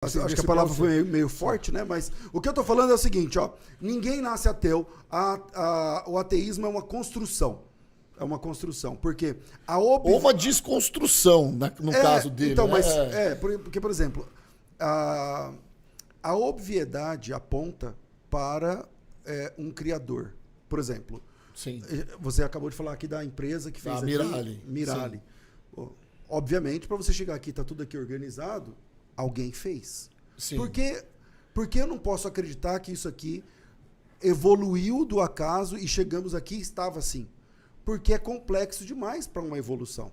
Acho que a palavra foi meio forte, né? Mas o que eu tô falando é o seguinte, ó. Ninguém nasce ateu. O ateísmo é uma construção. É uma construção. Porque ou uma desconstrução, no caso dele. Então, mas porque, por exemplo, a obviedade aponta para um criador. Por exemplo, sim. Você acabou de falar aqui da empresa que fez aqui. Mirali. Obviamente, para você chegar aqui, tá tudo aqui organizado, alguém fez. Sim. Porque eu não posso acreditar que isso aqui evoluiu do acaso e chegamos aqui e estava assim. Porque é complexo demais para uma evolução.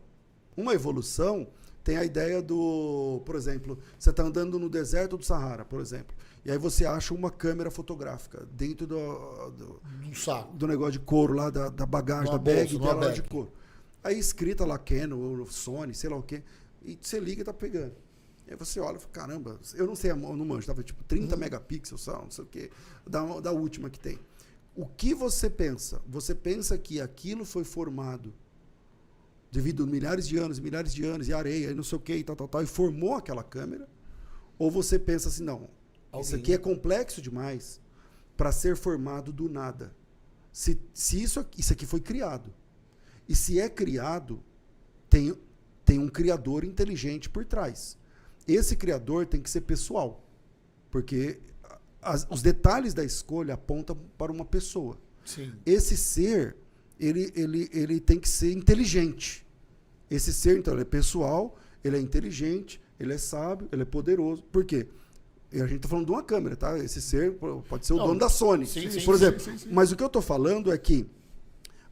Uma evolução tem a ideia do... Por exemplo, você está andando no deserto do Saara, por exemplo, e aí você acha uma câmera fotográfica dentro do negócio de couro lá, da bagagem, da bag dela lá de couro. Aí escrita lá Canon, ou Sony, sei lá o quê, e você liga e tá pegando. Aí você olha e fala, caramba, eu não sei, eu não manjo, tava tipo 30 megapixels, não sei o quê, da última que tem. O que você pensa? Você pensa que aquilo foi formado devido a milhares de anos, e areia, e não sei o quê, e tal, e formou aquela câmera? Ou você pensa assim, não, isso aqui é complexo demais para ser formado do nada. Se isso aqui foi criado, e se é criado, tem um criador inteligente por trás. Esse criador tem que ser pessoal, porque os detalhes da escolha apontam para uma pessoa. Sim. Esse ser, ele tem que ser inteligente. Esse ser, então, ele é pessoal, ele é inteligente, ele é sábio, ele é poderoso. Por quê? E a gente está falando de uma câmera, tá? Esse ser pode ser o dono da Sony, por exemplo. Sim. Mas o que eu estou falando é que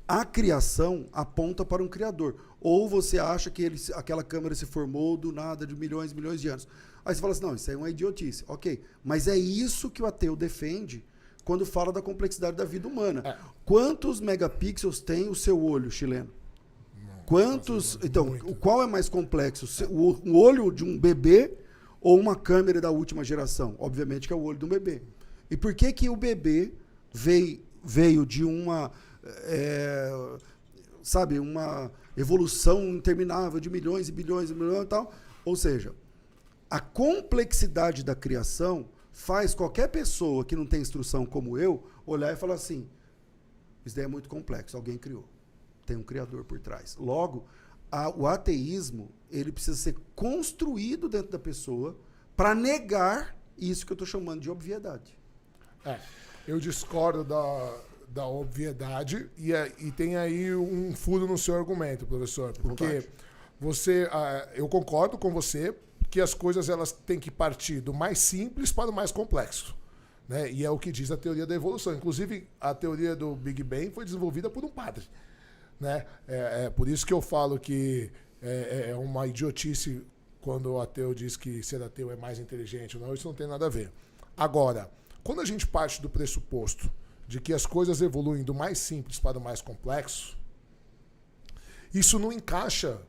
a criação aponta para um criador. Ou você acha que aquela câmera se formou do nada de milhões e milhões de anos. Aí você fala assim, não, isso aí é uma idiotice. Ok, mas é isso que o ateu defende quando fala da complexidade da vida humana. Quantos megapixels tem o seu olho chileno? Quantos? Então, qual é mais complexo? O olho de um bebê ou uma câmera da última geração? Obviamente que é o olho de um bebê. E por que o bebê veio de uma... sabe, uma evolução interminável de milhões e bilhões e milhões e tal. Ou seja, a complexidade da criação faz qualquer pessoa que não tem instrução como eu olhar e falar assim, isso daí é muito complexo, alguém criou. Tem um criador por trás. Logo, o ateísmo, ele precisa ser construído dentro da pessoa para negar isso que eu estou chamando de obviedade. Eu discordo da obviedade e tem aí um furo no seu argumento, professor, porque eu concordo com você que as coisas elas têm que partir do mais simples para o mais complexo, né? E é o que diz a teoria da evolução. Inclusive, a teoria do Big Bang foi desenvolvida por um padre, né? Por isso que eu falo que é uma idiotice quando o ateu diz que ser ateu é mais inteligente ou não, isso não tem nada a ver. Agora, quando a gente parte do pressuposto de que as coisas evoluem do mais simples para o mais complexo, isso não encaixa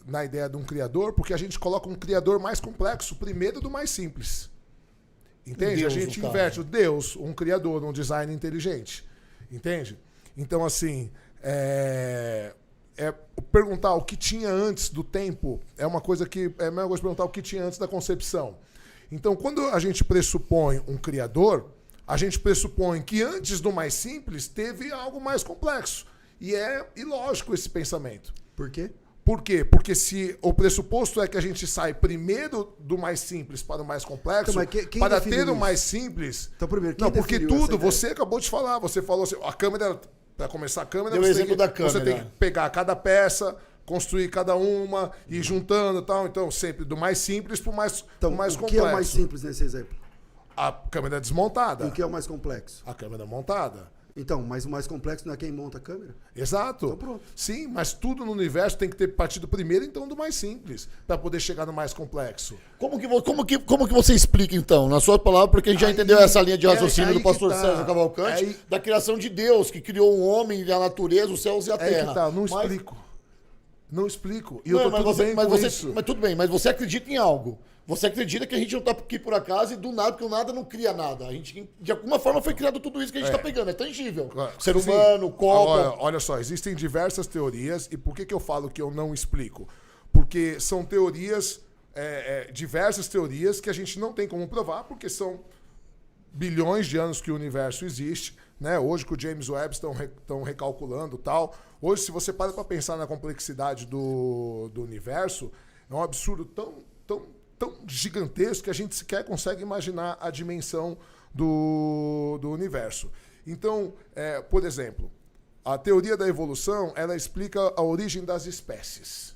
na ideia de um criador, porque a gente coloca um criador mais complexo primeiro do mais simples. Entende? Deus, a gente inverte o Deus, um criador, um design inteligente. Entende? Então, assim, perguntar o que tinha antes do tempo é uma coisa que é a mesma coisa de perguntar o que tinha antes da concepção. Então, quando a gente pressupõe um criador, a gente pressupõe que antes do mais simples teve algo mais complexo. E é ilógico esse pensamento. Por quê? Por quê? Porque se o pressuposto é que a gente sai primeiro do mais simples para o mais complexo, então, quem para ter o mais simples... Então, primeiro, não, porque tudo, você acabou de falar, você falou assim, a câmera, para começar a câmera... Deu o exemplo da câmera. Você tem que pegar cada peça, construir cada uma, ir juntando e tal. Então, sempre do mais simples para o mais complexo. O que é o mais simples nesse exemplo? A câmera desmontada. E o que é o mais complexo? A câmera montada. Então, mas o mais complexo não é quem monta a câmera? Exato. Então pronto. Sim, mas tudo no universo tem que ter partido primeiro, então, do mais simples, para poder chegar no mais complexo. Como que você explica, então, na sua palavra, porque a gente já entendeu essa linha de raciocínio do pastor César Cavalcante, da criação de Deus, que criou o homem, a natureza, os céus e a terra. Não explico. Não explico. E não, eu tô tudo bem com isso. Mas tudo bem, mas você acredita em algo. Você acredita que a gente não está aqui por acaso e do nada, porque o nada não cria nada. A gente, de alguma forma, foi criado tudo isso que a gente está pegando. É tangível. Ser humano, copo. Olha só, existem diversas teorias. E por que eu falo que eu não explico? Porque são teorias diversas teorias que a gente não tem como provar, porque são bilhões de anos que o universo existe, né? Hoje que o James Webb estão recalculando tal. Hoje, se você para pensar na complexidade do universo, é um absurdo tão gigantesco que a gente sequer consegue imaginar a dimensão do universo. Então, por exemplo, a teoria da evolução, ela explica a origem das espécies,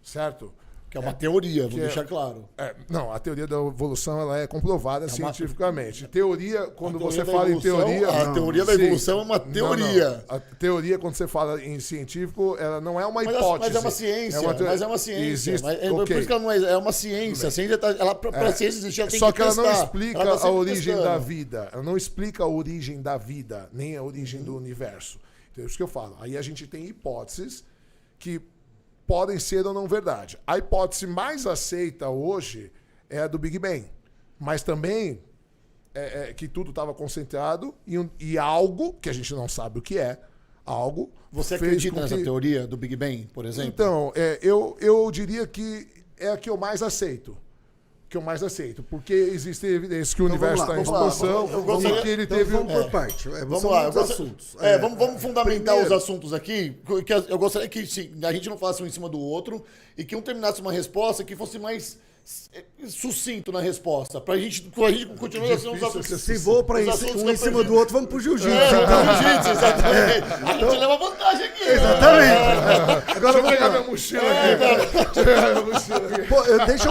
certo? Que é uma teoria, vou deixar claro. Não, a teoria da evolução ela é comprovada cientificamente. Teoria, quando você teoria fala em teoria... A teoria da evolução é uma teoria. Não. A teoria, quando você fala em científico, ela não é uma hipótese. Mas é uma ciência. Mas é uma ciência. Existe, Por isso que ela não é uma ciência. A ciência para a ciência existir, ela tem só que que ela testar. não explica a origem da vida. Ela não explica a origem da vida, nem a origem do universo. Então, é isso que eu falo. Aí a gente tem hipóteses que podem ser ou não verdade. A hipótese mais aceita hoje é a do Big Bang. Mas também que tudo estava concentrado e algo, que a gente não sabe o que é, algo... Você acredita nessa teoria do Big Bang, por exemplo? Então, eu diria que é a que eu mais aceito. Porque existem evidências que o universo está em expansão e que ele teve... Vamos por parte. Vamos lá. Assuntos. Vamos fundamentar os assuntos aqui. Que eu gostaria que a gente não falasse um em cima do outro e que um terminasse uma resposta que fosse mais sucinto na resposta. Pra gente continuar assim uns assuntos. Se for pra um em cima do outro, vamos pro jiu-jitsu. Jiu-jitsu, exatamente. A gente leva vantagem aqui. Exatamente. Agora eu vou pegar minha mochila aqui. Pô, deixa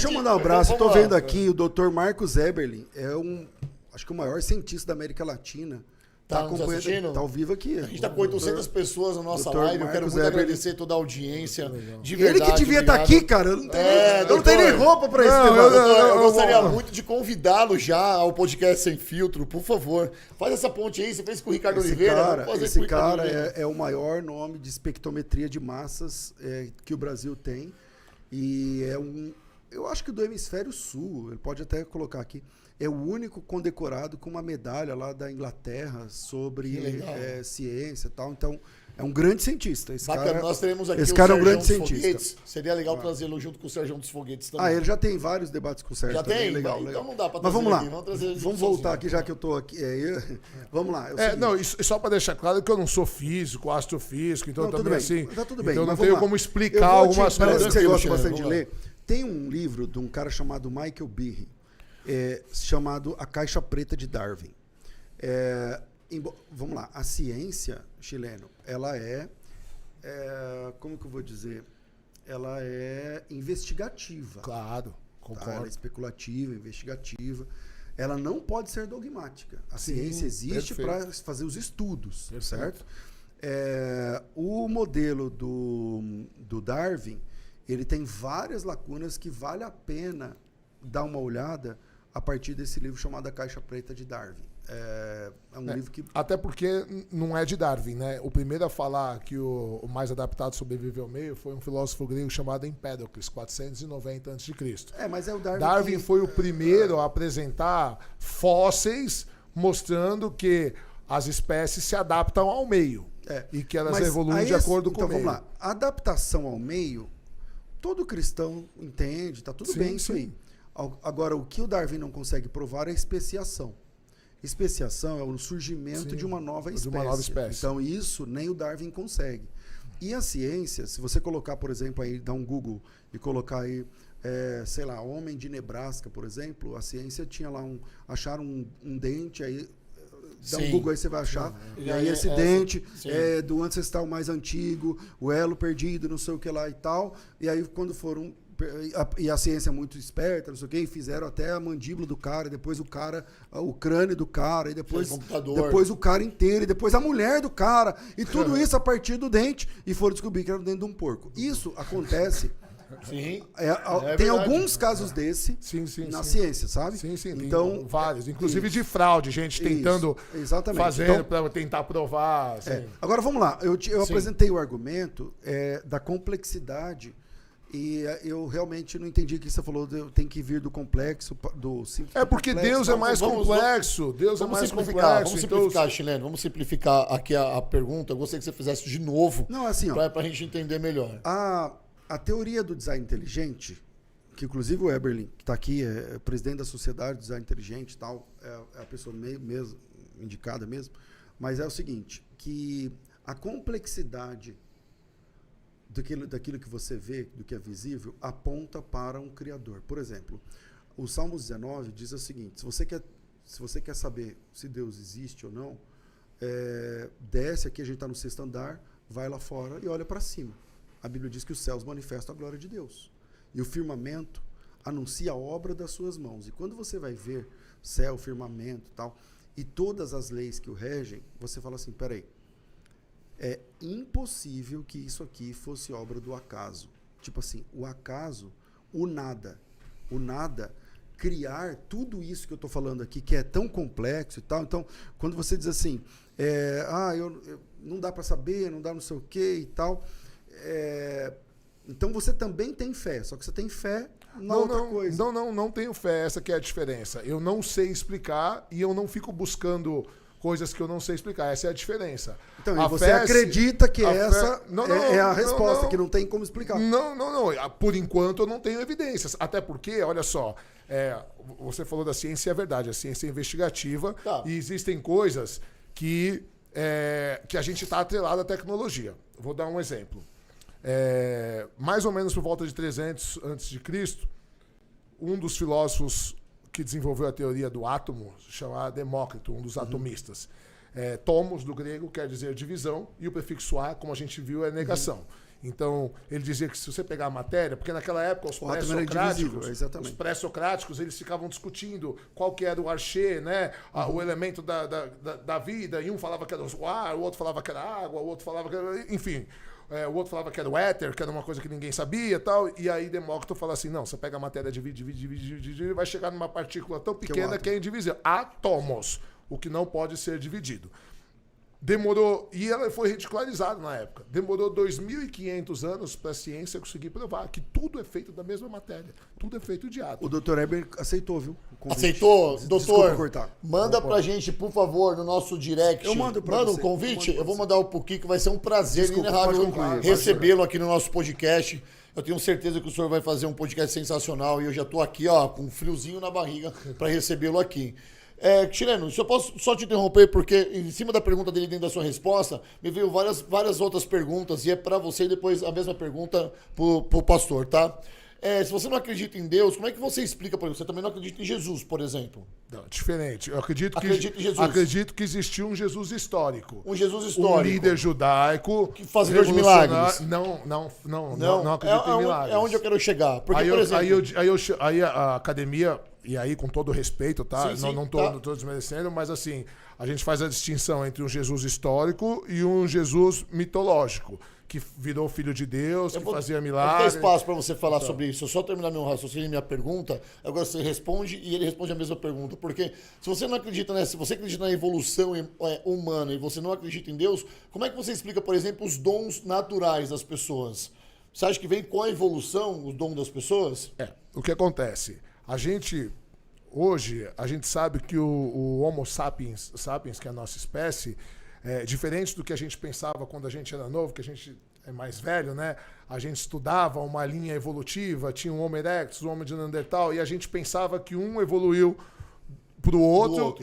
eu mandar um abraço. Estou vendo aqui o Dr. Marcos Eberlin. Acho que o maior cientista da América Latina. Tá acompanhando? Tá ao vivo aqui. A gente tá com 800 pessoas na nossa Dr. live. Eu quero Marcos muito Eberlin. agradecer toda a audiência. De verdade, Ele que devia estar aqui, cara. Eu não tenho nem roupa pra isso. Eu gostaria muito de convidá-lo já ao podcast Sem Filtro, por favor. Faz essa ponte aí. Você fez com o Ricardo Oliveira. Esse cara é o maior nome de espectrometria de massas que o Brasil tem. E eu acho que do hemisfério sul, ele pode até colocar aqui, é o único condecorado com uma medalha lá da Inglaterra sobre ciência e tal. Então, é um grande cientista. Nós teremos aqui esse o cara é um Sérgio grande dos cientista. Foguetes. Seria legal trazê-lo junto com o Sérgio dos Foguetes também. Ele já tem vários debates com o Sérgio. Já também. tem? Legal. Então não dá pra Mas trazer vamos lá. aqui. Vamos voltar aqui, já que eu tô aqui. Vamos lá. Só para deixar claro que eu não sou físico, astrofísico, então também assim. Tá tudo bem. Então não tenho como explicar algumas coisas. Parece que você gosta bastante de ler. Tem um livro de um cara chamado Michael Behe, chamado A Caixa Preta de Darwin. Vamos lá. A ciência, chileno, ela como que eu vou dizer? Ela é investigativa. Claro, concordo. Ela é especulativa, investigativa. Ela não pode ser dogmática. A ciência existe para fazer os estudos, certo? O modelo do Darwin, ele tem várias lacunas que vale a pena dar uma olhada a partir desse livro chamado A Caixa Preta de Darwin. É um livro que... Até porque não é de Darwin, né? O primeiro a falar que o mais adaptado sobreviveu ao meio foi um filósofo grego chamado Empédocles, 490 a.C. mas é o Darwin. Darwin foi o primeiro a apresentar fósseis mostrando que as espécies se adaptam ao meio e que elas evoluem de acordo com o meio. Então vamos lá. A adaptação ao meio, todo cristão entende, tá tudo bem isso aí. Agora, o que o Darwin não consegue provar é a especiação. Especiação é o surgimento de uma nova espécie. Então, isso nem o Darwin consegue. E a ciência, se você colocar, por exemplo, aí, dar um Google e colocar aí, sei lá, homem de Nebraska, por exemplo, a ciência tinha lá acharam um dente, aí dá um Google aí você vai achar. E aí esse dente é do ancestral mais antigo, o elo perdido, não sei o que lá e tal. E aí quando foram... E a ciência é muito esperta, não sei o quê, e fizeram até a mandíbula do cara, e depois o crânio do cara, e depois o cara inteiro, e depois a mulher do cara, e tudo isso a partir do dente, e foram descobrir que era o dente de um porco. Isso acontece. Sim. Tem alguns casos desse na ciência, sabe? Sim, então, tem vários, inclusive de fraude, gente tentando fazer para tentar provar. Assim. Agora vamos lá, eu apresentei o argumento da complexidade. E eu realmente não entendi o que você falou, tem que vir do complexo, do simples. Porque complexo. Deus é mais complexo. Deus é mais complexo. Vamos simplificar, chileno. Vamos simplificar aqui a pergunta. Eu gostaria que você fizesse de novo. Não, assim, para a gente entender melhor. A teoria do design inteligente, que inclusive o Eberlin, que está aqui, é presidente da Sociedade de Design Inteligente e tal, é a pessoa mesmo, indicada mesmo, mas é o seguinte, que a complexidade daquilo que você vê, do que é visível, aponta para um Criador. Por exemplo, o Salmo 19 diz o seguinte, se você quer saber se Deus existe ou não, desce aqui, a gente está no 6º andar, vai lá fora e olha para cima. A Bíblia diz que os céus manifestam a glória de Deus. E o firmamento anuncia a obra das suas mãos. E quando você vai ver céu, firmamento e tal, e todas as leis que o regem, você fala assim, peraí, é impossível que isso aqui fosse obra do acaso. Tipo assim, o acaso, o nada, criar tudo isso que eu estou falando aqui, que é tão complexo e tal. Então, quando você diz assim, não dá para saber, não dá não sei o que e tal, então você também tem fé, só que você tem fé na outra coisa. Não tenho fé, essa que é a diferença. Eu não sei explicar e eu não fico buscando coisas que eu não sei explicar, essa é a diferença. Então, e você acredita que essa é a resposta, que não tem como explicar. Não. Por enquanto eu não tenho evidências. Até porque, olha só, você falou da ciência, é verdade, a ciência é investigativa e existem coisas que a gente está atrelado à tecnologia. Vou dar um exemplo. Mais ou menos por volta de 300 a.C., um dos filósofos que desenvolveu a teoria do átomo, chamado Demócrito, um dos atomistas. Tomos, do grego, quer dizer divisão, e o prefixo a, como a gente viu, é negação. Então, ele dizia que se você pegar a matéria, porque naquela época os pré-socráticos, eles ficavam discutindo qual que era o archê, né? O elemento da vida, e um falava que era o ar, o outro falava que era água, o outro falava que era... Enfim, o outro falava que era o éter, que era uma coisa que ninguém sabia e tal. E aí Demócrito fala assim, não, você pega a matéria, divide, e vai chegar numa partícula tão pequena que é indivisível. Átomos, o que não pode ser dividido. Demorou, e ela foi ridicularizada na época, demorou 2.500 anos para a ciência conseguir provar que tudo é feito da mesma matéria, tudo é feito de átomo. O Dr. Eber aceitou, viu? Aceitou? Doutor, cortar. Manda pra gente, por favor, no nosso direct. Eu mando pra Manda você. um convite, eu vou mandar o Kiko, vai ser um prazer Desculpa, recebê-lo aqui no nosso podcast. Eu tenho certeza que o senhor vai fazer um podcast sensacional e eu já tô aqui, com um friozinho na barriga para recebê-lo aqui. Chileno, se eu posso só te interromper, porque em cima da pergunta dele, dentro da sua resposta, me veio várias outras perguntas, e é para você e depois a mesma pergunta pro pastor, tá? Se você não acredita em Deus, como é que você explica, por exemplo, você também não acredita em Jesus, por exemplo? Não, diferente. Eu acredito em Jesus. Acredito que existiu um Jesus histórico. Um Jesus histórico. Um líder judaico. Que fazedor de milagres. Não acredito em milagres. É onde eu quero chegar. Porque, por exemplo... Aí a academia, e aí com todo respeito, tá? Sim, não tô desmerecendo, mas assim, a gente faz a distinção entre um Jesus histórico e um Jesus mitológico, que virou filho de Deus, que fazia milagres. Eu vou ter espaço para você falar sobre isso. Eu só terminar meu raciocínio e minha pergunta, agora você responde e ele responde a mesma pergunta. Porque se você não acredita, se você acredita na evolução humana e você não acredita em Deus, como é que você explica, por exemplo, os dons naturais das pessoas? Você acha que vem com a evolução o dom das pessoas? O que acontece? Hoje, a gente sabe que o Homo sapiens, que é a nossa espécie, diferente do que a gente pensava quando a gente era novo, que a gente é mais velho, né? A gente estudava uma linha evolutiva, tinha um Homo erectus, um Homo de Neandertal, e a gente pensava que um evoluiu para o outro.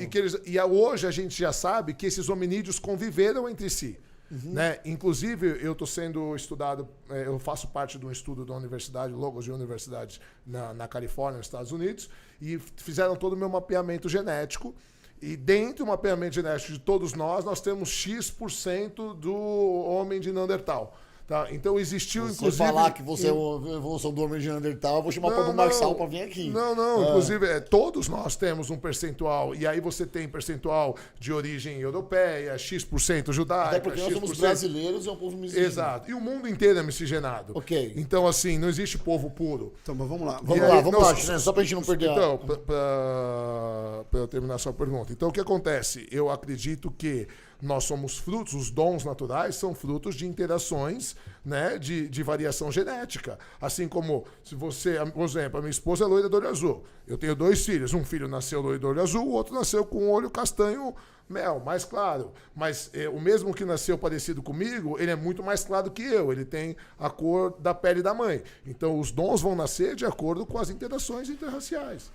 E hoje a gente já sabe que esses hominídeos conviveram entre si. Né? Inclusive, eu estou sendo estudado, eu faço parte de um estudo da Universidade, Logos Universidade na Califórnia, nos Estados Unidos, e fizeram todo o meu mapeamento genético. E dentro do mapeamento genético de todos nós temos X% do homem de Neandertal. Tá? Então existiu, inclusive... Se falar que você é a evolução do homem de Neandertal, eu vou chamar o Pablo Marçal para vir aqui. Inclusive, todos nós temos um percentual, e aí você tem percentual de origem europeia, X% judaica, até porque nós somos brasileiros e é um povo miscigenado. Exato. E o mundo inteiro é miscigenado. Ok. Então, assim, não existe povo puro. Então, mas vamos lá. Vamos lá, né? Só pra gente não perder Então, para eu terminar a sua pergunta. Então, o que acontece? Eu acredito que nós somos frutos, os dons naturais são frutos de interações, né, de variação genética. Assim como, se você, por exemplo, a minha esposa é loira do olho azul. Eu tenho 2 filhos, um filho nasceu loiro do olho azul, o outro nasceu com o olho castanho mel, mais claro. Mas o mesmo que nasceu parecido comigo, ele é muito mais claro que eu. Ele tem a cor da pele da mãe. Então, os dons vão nascer de acordo com as interações interraciais.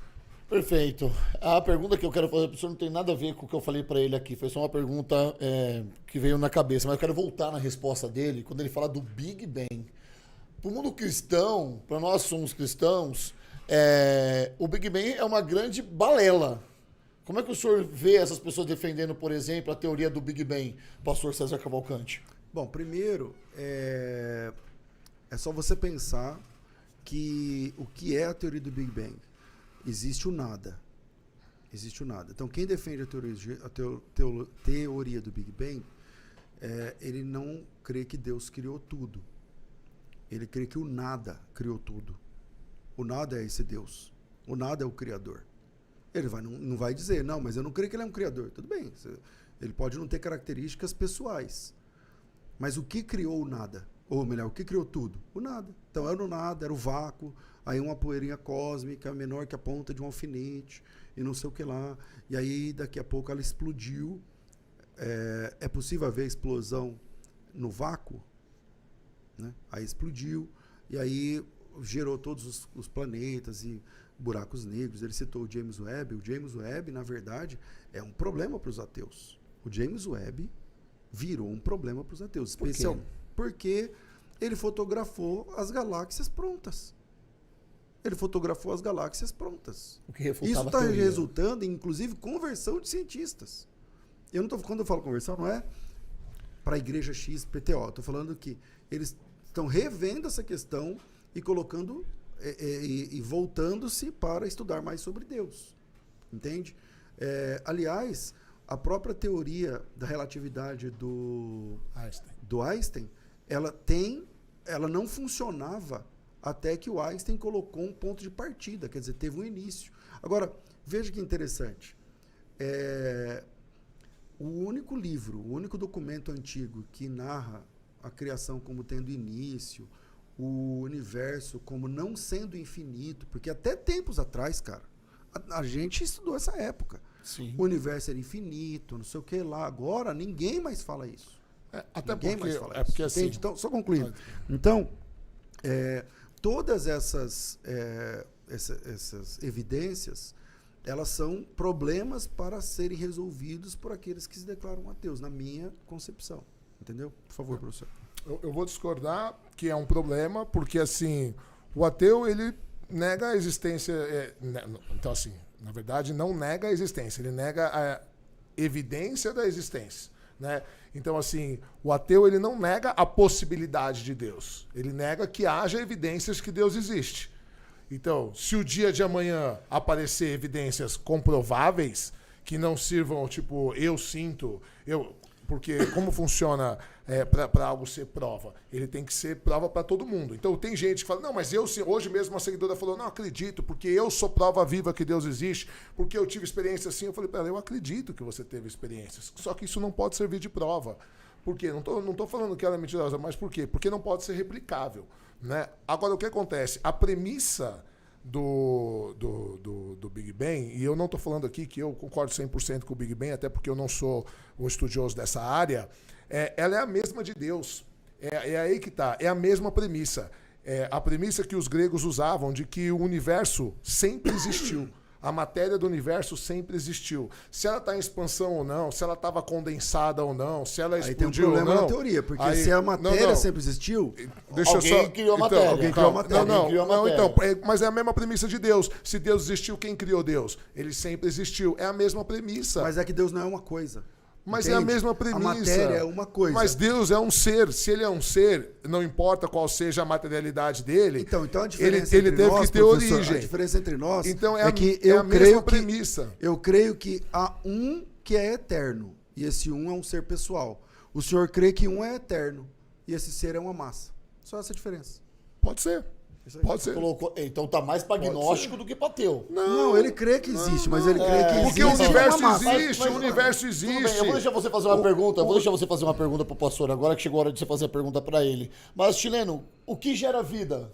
Perfeito. A pergunta que eu quero fazer para o senhor não tem nada a ver com o que eu falei para ele aqui. Foi só uma pergunta que veio na cabeça. Mas eu quero voltar na resposta dele quando ele fala do Big Bang. Para o mundo cristão, para nós somos cristãos, o Big Bang é uma grande balela. Como é que o senhor vê essas pessoas defendendo, por exemplo, a teoria do Big Bang, pastor César Cavalcante? Bom, primeiro, é só você pensar que o que é a teoria do Big Bang? Existe o nada. Existe o nada. Então, quem defende a teoria do Big Bang, ele não crê que Deus criou tudo. Ele crê que o nada criou tudo. O nada é esse Deus. O nada é o Criador. Ele não vai dizer, não, mas eu não creio que ele é um criador. Tudo bem, ele pode não ter características pessoais. Mas o que criou o nada? Ou melhor, o que criou tudo? O nada. Então era o nada, era o vácuo, aí uma poeirinha cósmica menor que a ponta de um alfinete, e não sei o que lá. E aí daqui a pouco ela explodiu. É possível haver explosão no vácuo? Né? Aí explodiu, e aí gerou todos os planetas e buracos negros. Ele citou o James Webb. O James Webb, na verdade, é um problema para os ateus. O James Webb virou um problema para os ateus. Especial porque ele fotografou as galáxias prontas. Ele fotografou as galáxias prontas. O que refutava isso está a teoria. resultando em, inclusive, conversão de cientistas. Quando eu falo conversão, não é para a igreja X, PTO. Estou falando que eles estão revendo essa questão e colocando e voltando-se para estudar mais sobre Deus. Entende? Aliás, a própria teoria da relatividade do Einstein, ela não funcionava até que o Einstein colocou um ponto de partida, quer dizer, teve um início. Agora, veja que interessante. O único documento antigo que narra a criação como tendo início, o universo como não sendo infinito, porque até tempos atrás, cara, a gente estudou essa época. Sim. O universo era infinito, não sei o que lá. Agora, ninguém mais fala isso. Até ninguém porque, mais fala isso. porque assim... Então, só concluindo. Então, todas essas evidências, elas são problemas para serem resolvidos por aqueles que se declaram ateus, na minha concepção. Entendeu? Por favor, professor. Eu vou discordar que é um problema, porque assim, o ateu, ele nega a existência. Então, assim, na verdade, não nega a existência, ele nega a evidência da existência. Né? Então, assim, o ateu, ele não nega a possibilidade de Deus. Ele nega que haja evidências que Deus existe. Então, se o dia de amanhã aparecer evidências comprováveis, que não sirvam, tipo, eu sinto, porque como funciona para algo ser prova? Ele tem que ser prova para todo mundo. Então tem gente que fala, não, mas hoje mesmo uma seguidora falou, não acredito, porque eu sou prova viva que Deus existe, porque eu tive experiência assim. Eu falei para ela, eu acredito que você teve experiências, só que isso não pode servir de prova. Por quê? Não tô falando que ela é mentirosa, mas por quê? Porque não pode ser replicável. Né? Agora, o que acontece? A premissa do Big Bang, e eu não estou falando aqui que eu concordo 100% com o Big Bang, até porque eu não sou um estudioso dessa área, ela é a mesma de Deus. É aí que está. É a mesma premissa. A premissa que os gregos usavam de que o universo sempre existiu. A matéria do universo sempre existiu. Se ela está em expansão ou não, se ela estava condensada ou não, se ela explodiu aí tem um problema ou não. na teoria, porque se a matéria sempre existiu, alguém criou a matéria. Alguém criou a matéria. Mas é a mesma premissa de Deus. Se Deus existiu, quem criou Deus? Ele sempre existiu. É a mesma premissa. Mas é que Deus não é uma coisa. Mas entende? É a mesma premissa. A matéria é uma coisa. Mas Deus é um ser. Se ele é um ser, não importa qual seja a materialidade dele, então a diferença ele entre teve nós, que ter origem. A diferença entre nós então que é a mesma premissa. Eu creio que há um que é eterno, e esse um é um ser pessoal. O senhor crê que um é eterno, e esse ser é uma massa. Só essa diferença. Pode ser. Pode ser. Então tá mais pra agnóstico do que pra ateu. Não, ele crê que existe, mas ele crê que existe. Porque o universo uma massa. existe, o universo existe. Tudo bem, eu vou deixar você fazer uma pergunta. Vou deixar você fazer uma pergunta pro pastor agora, que chegou a hora de você fazer a pergunta pra ele. Mas, chileno, o que gera vida?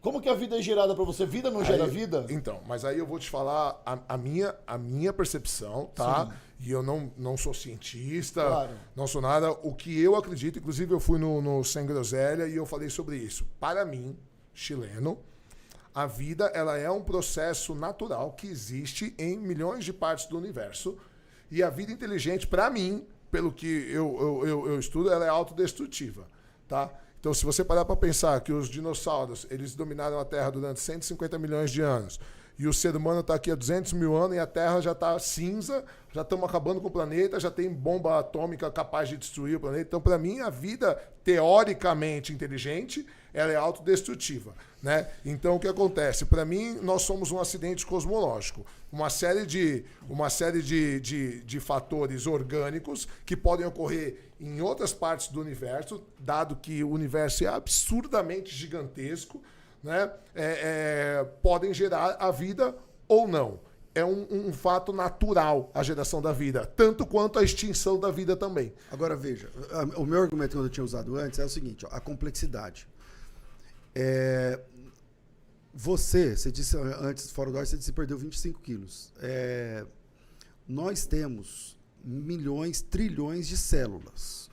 Como que a vida é gerada pra você? Vida não gera vida? Então, mas aí eu vou te falar a minha percepção, tá? Sim. E eu não sou cientista, claro. Não sou nada. O que eu acredito, inclusive eu fui no Sem Groselha e eu falei sobre isso. Para mim, chileno, a vida ela é um processo natural que existe em milhões de partes do universo. E a vida inteligente, para mim, pelo que eu estudo, ela é autodestrutiva, tá? Então, se você parar para pensar que os dinossauros eles dominaram a Terra durante 150 milhões de anos e o ser humano está aqui há 200 mil anos e a Terra já está cinza, já estamos acabando com o planeta, já tem bomba atômica capaz de destruir o planeta. Então, para mim, a vida teoricamente inteligente ela é autodestrutiva, né? Então, o que acontece? Para mim, nós somos um acidente cosmológico. Uma série de fatores orgânicos que podem ocorrer em outras partes do universo, dado que o universo é absurdamente gigantesco, né? Podem gerar a vida ou não. É um fato natural a geração da vida, tanto quanto a extinção da vida também. Agora, veja, o meu argumento que eu tinha usado antes é o seguinte, ó, a complexidade. Você disse antes, fora do ar, você disse que perdeu 25 quilos. Nós temos milhões, trilhões de células.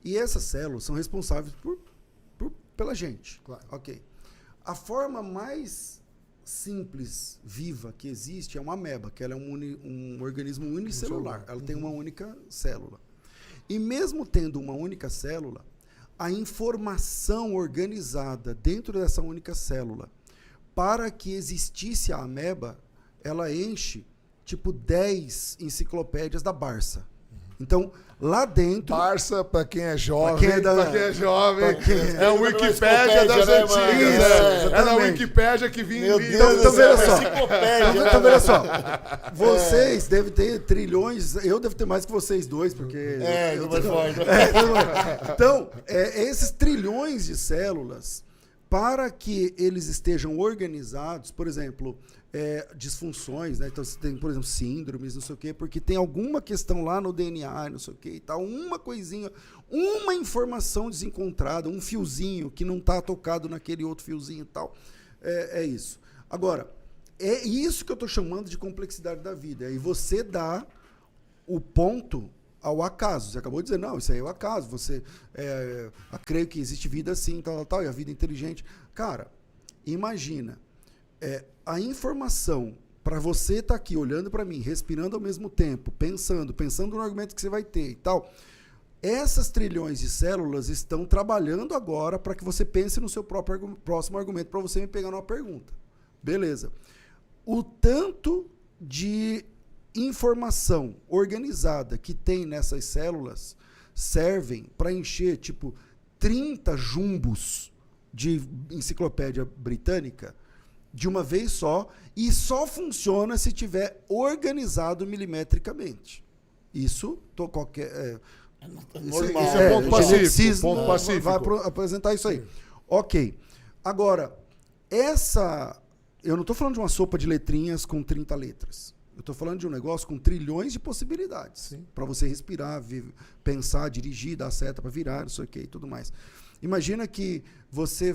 E essas células são responsáveis pela gente. Claro. Ok. A forma mais simples, viva, que existe é uma ameba, que ela é um organismo unicelular. Ela tem uma única célula. E mesmo tendo uma única célula, a informação organizada dentro dessa única célula, para que existisse a ameba, ela enche tipo 10 enciclopédias da Barça. Então, lá dentro... Barça, para quem é jovem, é a Wikipédia das né, antigas. É na Wikipédia que vinha... Então, veja só. Então, veja só. Vocês devem ter trilhões, eu devo ter mais que vocês dois, porque... Então, esses trilhões de células, para que eles estejam organizados, por exemplo... disfunções, né? Então você tem, por exemplo, síndromes, não sei o quê, porque tem alguma questão lá no DNA, não sei o quê e tal, uma coisinha, uma informação desencontrada, um fiozinho que não está tocado naquele outro fiozinho e tal. É isso. Agora, é isso que eu estou chamando de complexidade da vida. E você dá o ponto ao acaso. Você acabou de dizer, não, isso aí é o acaso. Você creio que existe vida assim, tal, e a vida inteligente. Cara, imagina. A informação para você estar aqui olhando para mim, respirando ao mesmo tempo, pensando no argumento que você vai ter e tal, essas trilhões de células estão trabalhando agora para que você pense no seu próximo argumento, para você me pegar numa pergunta. Beleza. O tanto de informação organizada que tem nessas células servem para encher, tipo, 30 jumbos de enciclopédia britânica de uma vez só, e só funciona se tiver organizado milimetricamente. Isso, normal. Isso é ponto pacífico. Vai apresentar isso aí. Ok. Agora, eu não estou falando de uma sopa de letrinhas com 30 letras. Eu estou falando de um negócio com trilhões de possibilidades. Para você respirar, pensar, dirigir, dar seta para virar, não sei o que e tudo mais. Imagina que você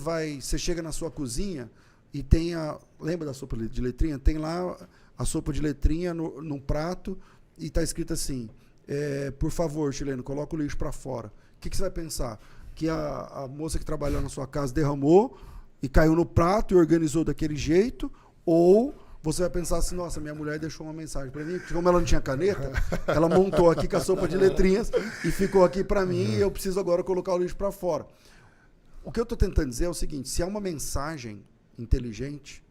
chega na sua cozinha e tem lembra da sopa de letrinha? Tem lá a sopa de letrinha num prato e está escrito assim, por favor, chileno, coloca o lixo para fora. O que você vai pensar? Que a moça que trabalhou na sua casa derramou e caiu no prato e organizou daquele jeito? Ou você vai pensar assim, nossa, minha mulher deixou uma mensagem para mim, porque como ela não tinha caneta, ela montou aqui com a sopa de letrinhas e ficou aqui para mim e eu preciso agora colocar o lixo para fora. O que eu estou tentando dizer é o seguinte, se há uma mensagem inteligente,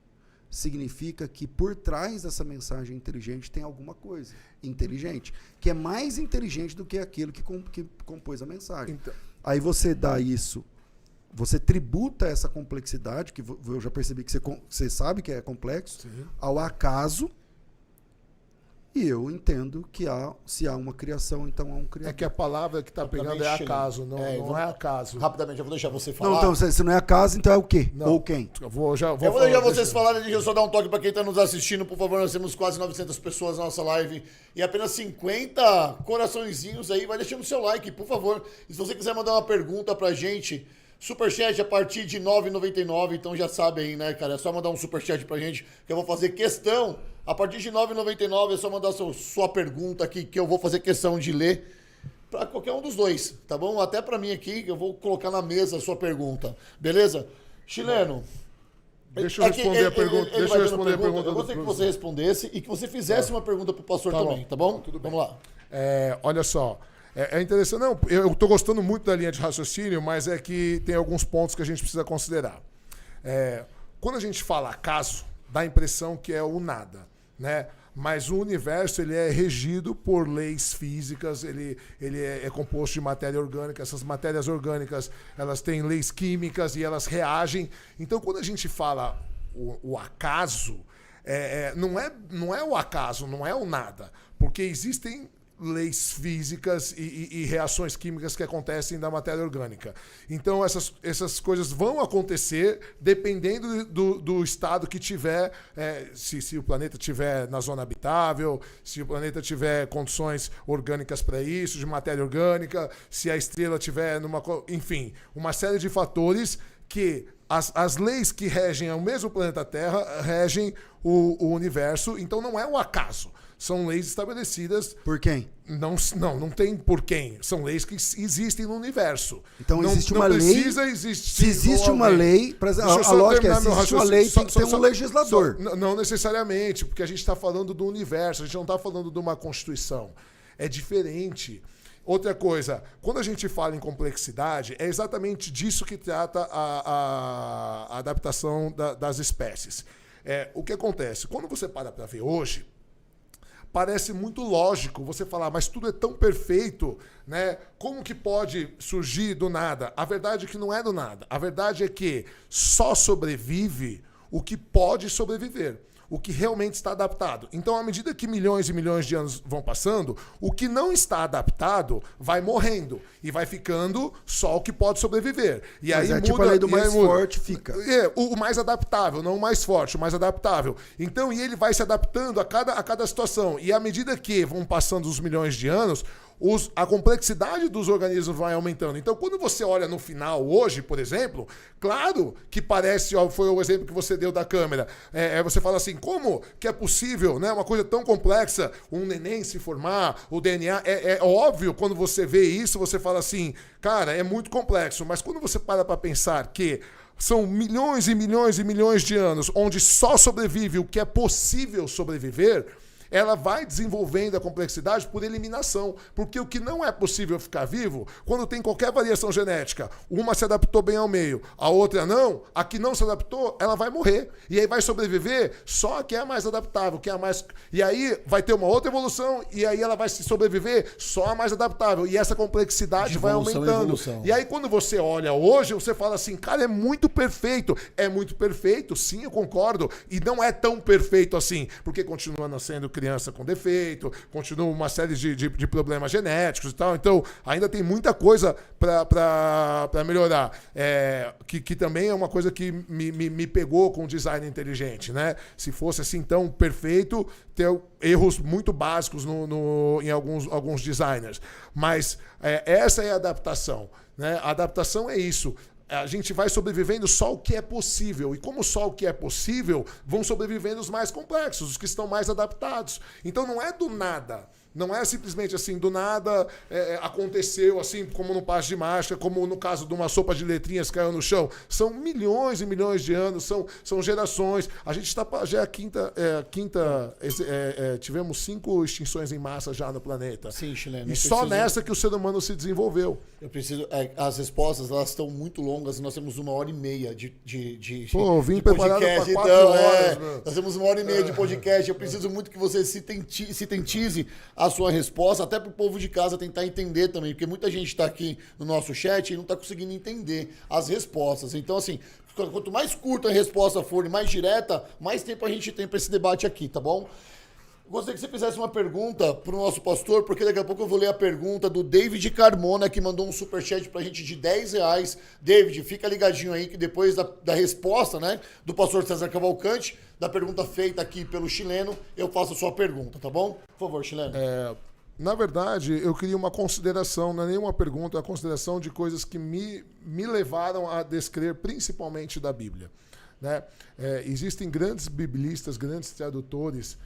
significa que por trás dessa mensagem inteligente tem alguma coisa inteligente, que é mais inteligente do que aquilo que compôs a mensagem. Então, aí você dá isso, você tributa essa complexidade, que eu já percebi que você sabe que é complexo, sim, ao acaso, E eu entendo que se há uma criação, então há um criador. É que a palavra que está pegando é acaso, não é acaso. Rapidamente, eu vou deixar você falar. Não, então, se não é acaso, então é o quê? Não. Ou quem? Eu vou deixar vocês falarem, deixa eu só dar um toque para quem está nos assistindo, por favor. Nós temos quase 900 pessoas na nossa live e apenas 50 coraçõezinhos aí. Vai deixando o seu like, por favor. E se você quiser mandar uma pergunta pra gente, superchat a partir de R$ 9,99, então já sabe aí, né, cara? É só mandar um superchat pra gente, que eu vou fazer questão. A partir de R$ 9,99 é só mandar sua pergunta aqui, que eu vou fazer questão de ler pra qualquer um dos dois, tá bom? Até pra mim aqui, que eu vou colocar na mesa a sua pergunta, beleza? Chileno... Deixa eu responder a pergunta. Deixa eu responder a pergunta. Eu gostaria que você respondesse e que você fizesse uma pergunta pro pastor também, tá bom? Tudo bem. Vamos lá. Olha só. É interessante. Não, eu estou gostando muito da linha de raciocínio, mas é que tem alguns pontos que a gente precisa considerar. Quando a gente fala acaso, dá a impressão que é o nada, né? Mas o universo ele é regido por leis físicas, ele é composto de matéria orgânica. Essas matérias orgânicas elas têm leis químicas e elas reagem. Então, quando a gente fala o acaso, não é o acaso, não é o nada, porque existem leis físicas e reações químicas que acontecem na matéria orgânica. Então, essas coisas vão acontecer dependendo do estado que tiver, se o planeta tiver na zona habitável, se o planeta tiver condições orgânicas para isso, de matéria orgânica, se a estrela tiver enfim, uma série de fatores que as leis que regem o mesmo planeta Terra regem o universo. Então, não é o acaso. São leis estabelecidas. Por quem? Não tem por quem. São leis que existem no universo. Então existe uma lei. Existir, se existe uma lei, a lógica é, se existe uma lei, tem que ter um legislador. Não necessariamente, porque a gente está falando do universo, a gente não está falando de uma constituição. É diferente. Outra coisa, quando a gente fala em complexidade, é exatamente disso que trata a adaptação das espécies. O que acontece? Quando você para ver hoje, parece muito lógico você falar, mas tudo é tão perfeito, né? Como que pode surgir do nada? A verdade é que não é do nada. A verdade é que só sobrevive o que pode sobreviver, o que realmente está adaptado. Então, à medida que milhões e milhões de anos vão passando, o que não está adaptado vai morrendo e vai ficando só o que pode sobreviver. E mas aí tipo a lei do mais forte fica. O mais adaptável, não o mais forte, o mais adaptável. Então, e ele vai se adaptando a cada situação. E à medida que vão passando os milhões de anos, a complexidade dos organismos vai aumentando. Então, quando você olha no final hoje, por exemplo, claro que parece, foi o exemplo que você deu da câmera, você fala assim, como que é possível, né, uma coisa tão complexa, um neném se formar, o DNA, é óbvio, quando você vê isso, você fala assim, cara, é muito complexo, mas quando você para pensar que são milhões e milhões e milhões de anos onde só sobrevive o que é possível sobreviver, ela vai desenvolvendo a complexidade por eliminação. Porque o que não é possível ficar vivo, quando tem qualquer variação genética, uma se adaptou bem ao meio, a outra não, a que não se adaptou, ela vai morrer. E aí vai sobreviver só a que é mais adaptável, que é a mais... E aí vai ter uma outra evolução, e aí ela vai se sobreviver só a mais adaptável. E essa complexidade vai aumentando. E aí quando você olha hoje, você fala assim, cara, é muito perfeito. É muito perfeito, sim, eu concordo. E não é tão perfeito assim, porque continua nascendo criança com defeito, continua uma série de problemas genéticos e tal. Então, ainda tem muita coisa para melhorar. Que também é uma coisa que me pegou com o design inteligente, né? Se fosse assim tão perfeito, ter erros muito básicos em alguns designers. Mas essa é a adaptação, né? A adaptação é isso. A gente vai sobrevivendo só o que é possível. E como só o que é possível, vão sobrevivendo os mais complexos, os que estão mais adaptados. Então não é do nada. Não é simplesmente assim, do nada aconteceu assim, como no passe de mágica, como no caso de uma sopa de letrinhas que caiu no chão. São milhões e milhões de anos, são gerações. A gente está já a quinta tivemos 5 extinções em massa já no planeta. Sim, Chileno. E só nessa que o ser humano se desenvolveu. Eu preciso. As respostas elas estão muito longas. Nós temos 1h30 de Pô, vim preparado para 4 horas. Nós temos 1h30 de podcast. Eu preciso muito que você sintetize a sua resposta, até para o povo de casa tentar entender também, porque muita gente está aqui no nosso chat e não está conseguindo entender as respostas. Então, assim, quanto mais curta a resposta for e mais direta, mais tempo a gente tem para esse debate aqui, tá bom? Gostaria que você fizesse uma pergunta para o nosso pastor, porque daqui a pouco eu vou ler a pergunta do David Carmona, que mandou um superchat para a gente de R$10. David, fica ligadinho aí que depois da resposta, né, do pastor César Cavalcante, da pergunta feita aqui pelo chileno, eu faço a sua pergunta, tá bom? Por favor, chileno. Na verdade, eu queria uma consideração, não é nenhuma pergunta, é uma consideração de coisas que me levaram a descrer principalmente da Bíblia. Né? Existem grandes biblistas, grandes tradutores,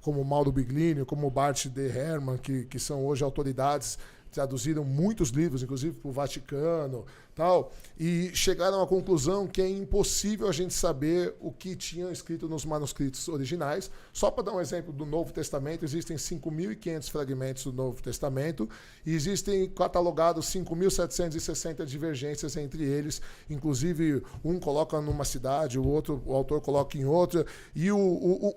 como Mauro Biglino, como Bart de Herman, que são hoje autoridades, traduziram muitos livros, inclusive para o Vaticano, tal, e chegaram à conclusão que é impossível a gente saber o que tinham escrito nos manuscritos originais. Só para dar um exemplo do Novo Testamento, existem 5.500 fragmentos do Novo Testamento e existem catalogados 5.760 divergências entre eles, inclusive um coloca numa cidade, o autor coloca em outra, e o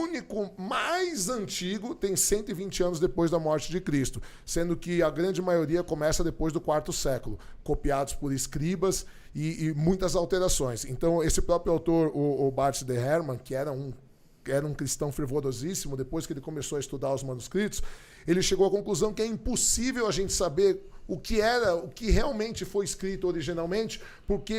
único mais antigo tem 120 anos depois da morte de Cristo, sendo que a grande maioria começa depois do IV século, copiados por escribas e muitas alterações. Então, esse próprio autor, o Bart de Herman, que era um cristão fervorosíssimo, depois que ele começou a estudar os manuscritos, ele chegou à conclusão que é impossível a gente saber o que realmente foi escrito originalmente,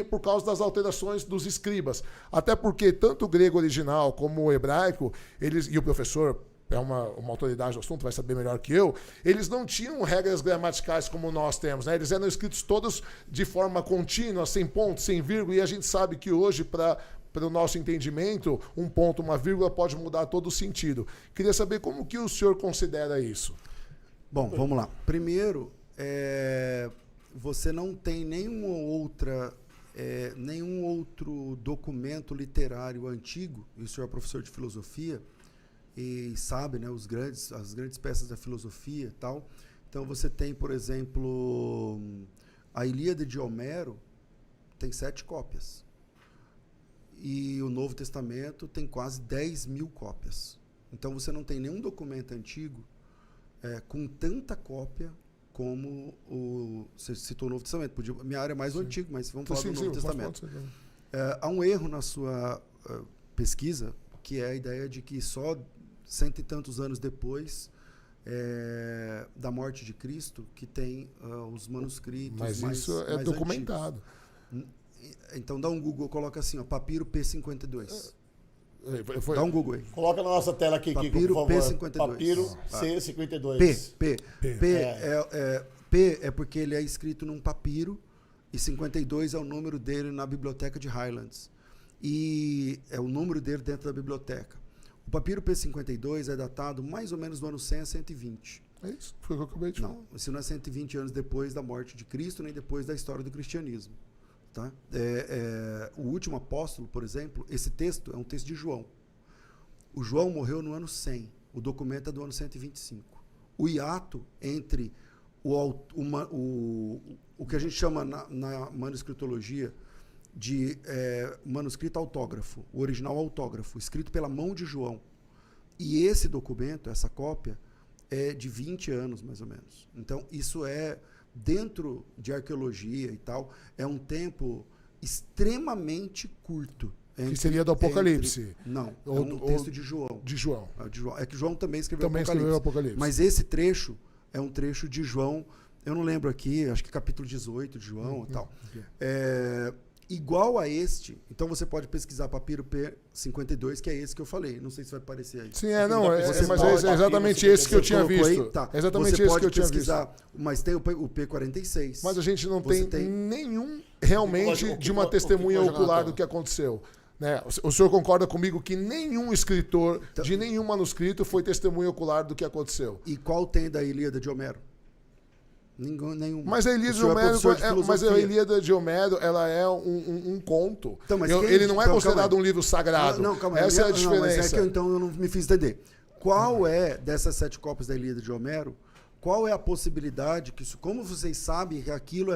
por causa das alterações dos escribas. Até porque tanto o grego original como o hebraico, e o professor é uma autoridade do assunto, vai saber melhor que eu, eles não tinham regras gramaticais como nós temos, né? Eles eram escritos todos de forma contínua, sem ponto, sem vírgula, e a gente sabe que hoje, para o nosso entendimento, um ponto, uma vírgula pode mudar todo o sentido. Queria saber como que o senhor considera isso. Bom, vamos lá. Primeiro, você não tem nenhum outro documento literário antigo, e o senhor é professor de filosofia, e sabe, né, as grandes peças da filosofia e tal. Então você tem, por exemplo, a Ilíada de Homero tem 7 cópias. E o Novo Testamento tem quase 10.000 cópias. Então você não tem nenhum documento antigo com tanta cópia como você citou o Novo Testamento. Minha área é mais o Antigo, mas vamos falar do Novo Testamento. Há um erro na sua pesquisa, que é a ideia de que só 100 e tantos anos depois da morte de Cristo que tem os manuscritos. Mas isso é documentado. Antigos. Então dá um Google, coloca assim, papiro P52. Dá um Google aí. Coloca na nossa tela aqui, Kiko, por favor. P52. Papiro C52. P é porque ele é escrito num papiro e 52 é o número dele na biblioteca de Highlands. E é o número dele dentro da biblioteca. O papiro P52 é datado mais ou menos do ano 100 a 120. É isso, foi o que eu acabei de falar. Não, isso não é 120 anos depois da morte de Cristo, nem depois da história do cristianismo. Tá? O último apóstolo, por exemplo, esse texto é um texto de João. O João morreu no ano 100, o documento é do ano 125. O hiato entre o que a gente chama na manuscritologia de manuscrito autógrafo, o original autógrafo, escrito pela mão de João, e esse documento, essa cópia, é de 20 anos, mais ou menos. Então, isso dentro de arqueologia e tal, é um tempo extremamente curto. Que seria do Apocalipse. Não, é um texto de João. De João. É que João também escreveu o Apocalipse. Mas esse trecho é um trecho de João, eu não lembro aqui, acho que capítulo 18 de João e tal. Igual a este, então você pode pesquisar papiro P52, que é esse que eu falei. Não sei se vai aparecer aí. Sim, mas é exatamente esse que eu tinha visto. Aí, tá. Exatamente você esse pode que eu tinha pesquisar, visto. mas tem o P46. Mas a gente não tem nenhum realmente de uma testemunha ocular do que aconteceu. Né? O senhor concorda comigo que nenhum escritor de nenhum manuscrito foi testemunha ocular do que aconteceu? E qual tem da Ilíada de Homero? Nenhum. Mas a Ilíada de Homero, ela é um conto. Então, ele não é considerado um livro sagrado. Calma aí. Essa é a diferença. Então eu não me fiz entender. Qual é, dessas 7 cópias da Ilíada de Homero, qual é a possibilidade que isso, como vocês sabem que aquilo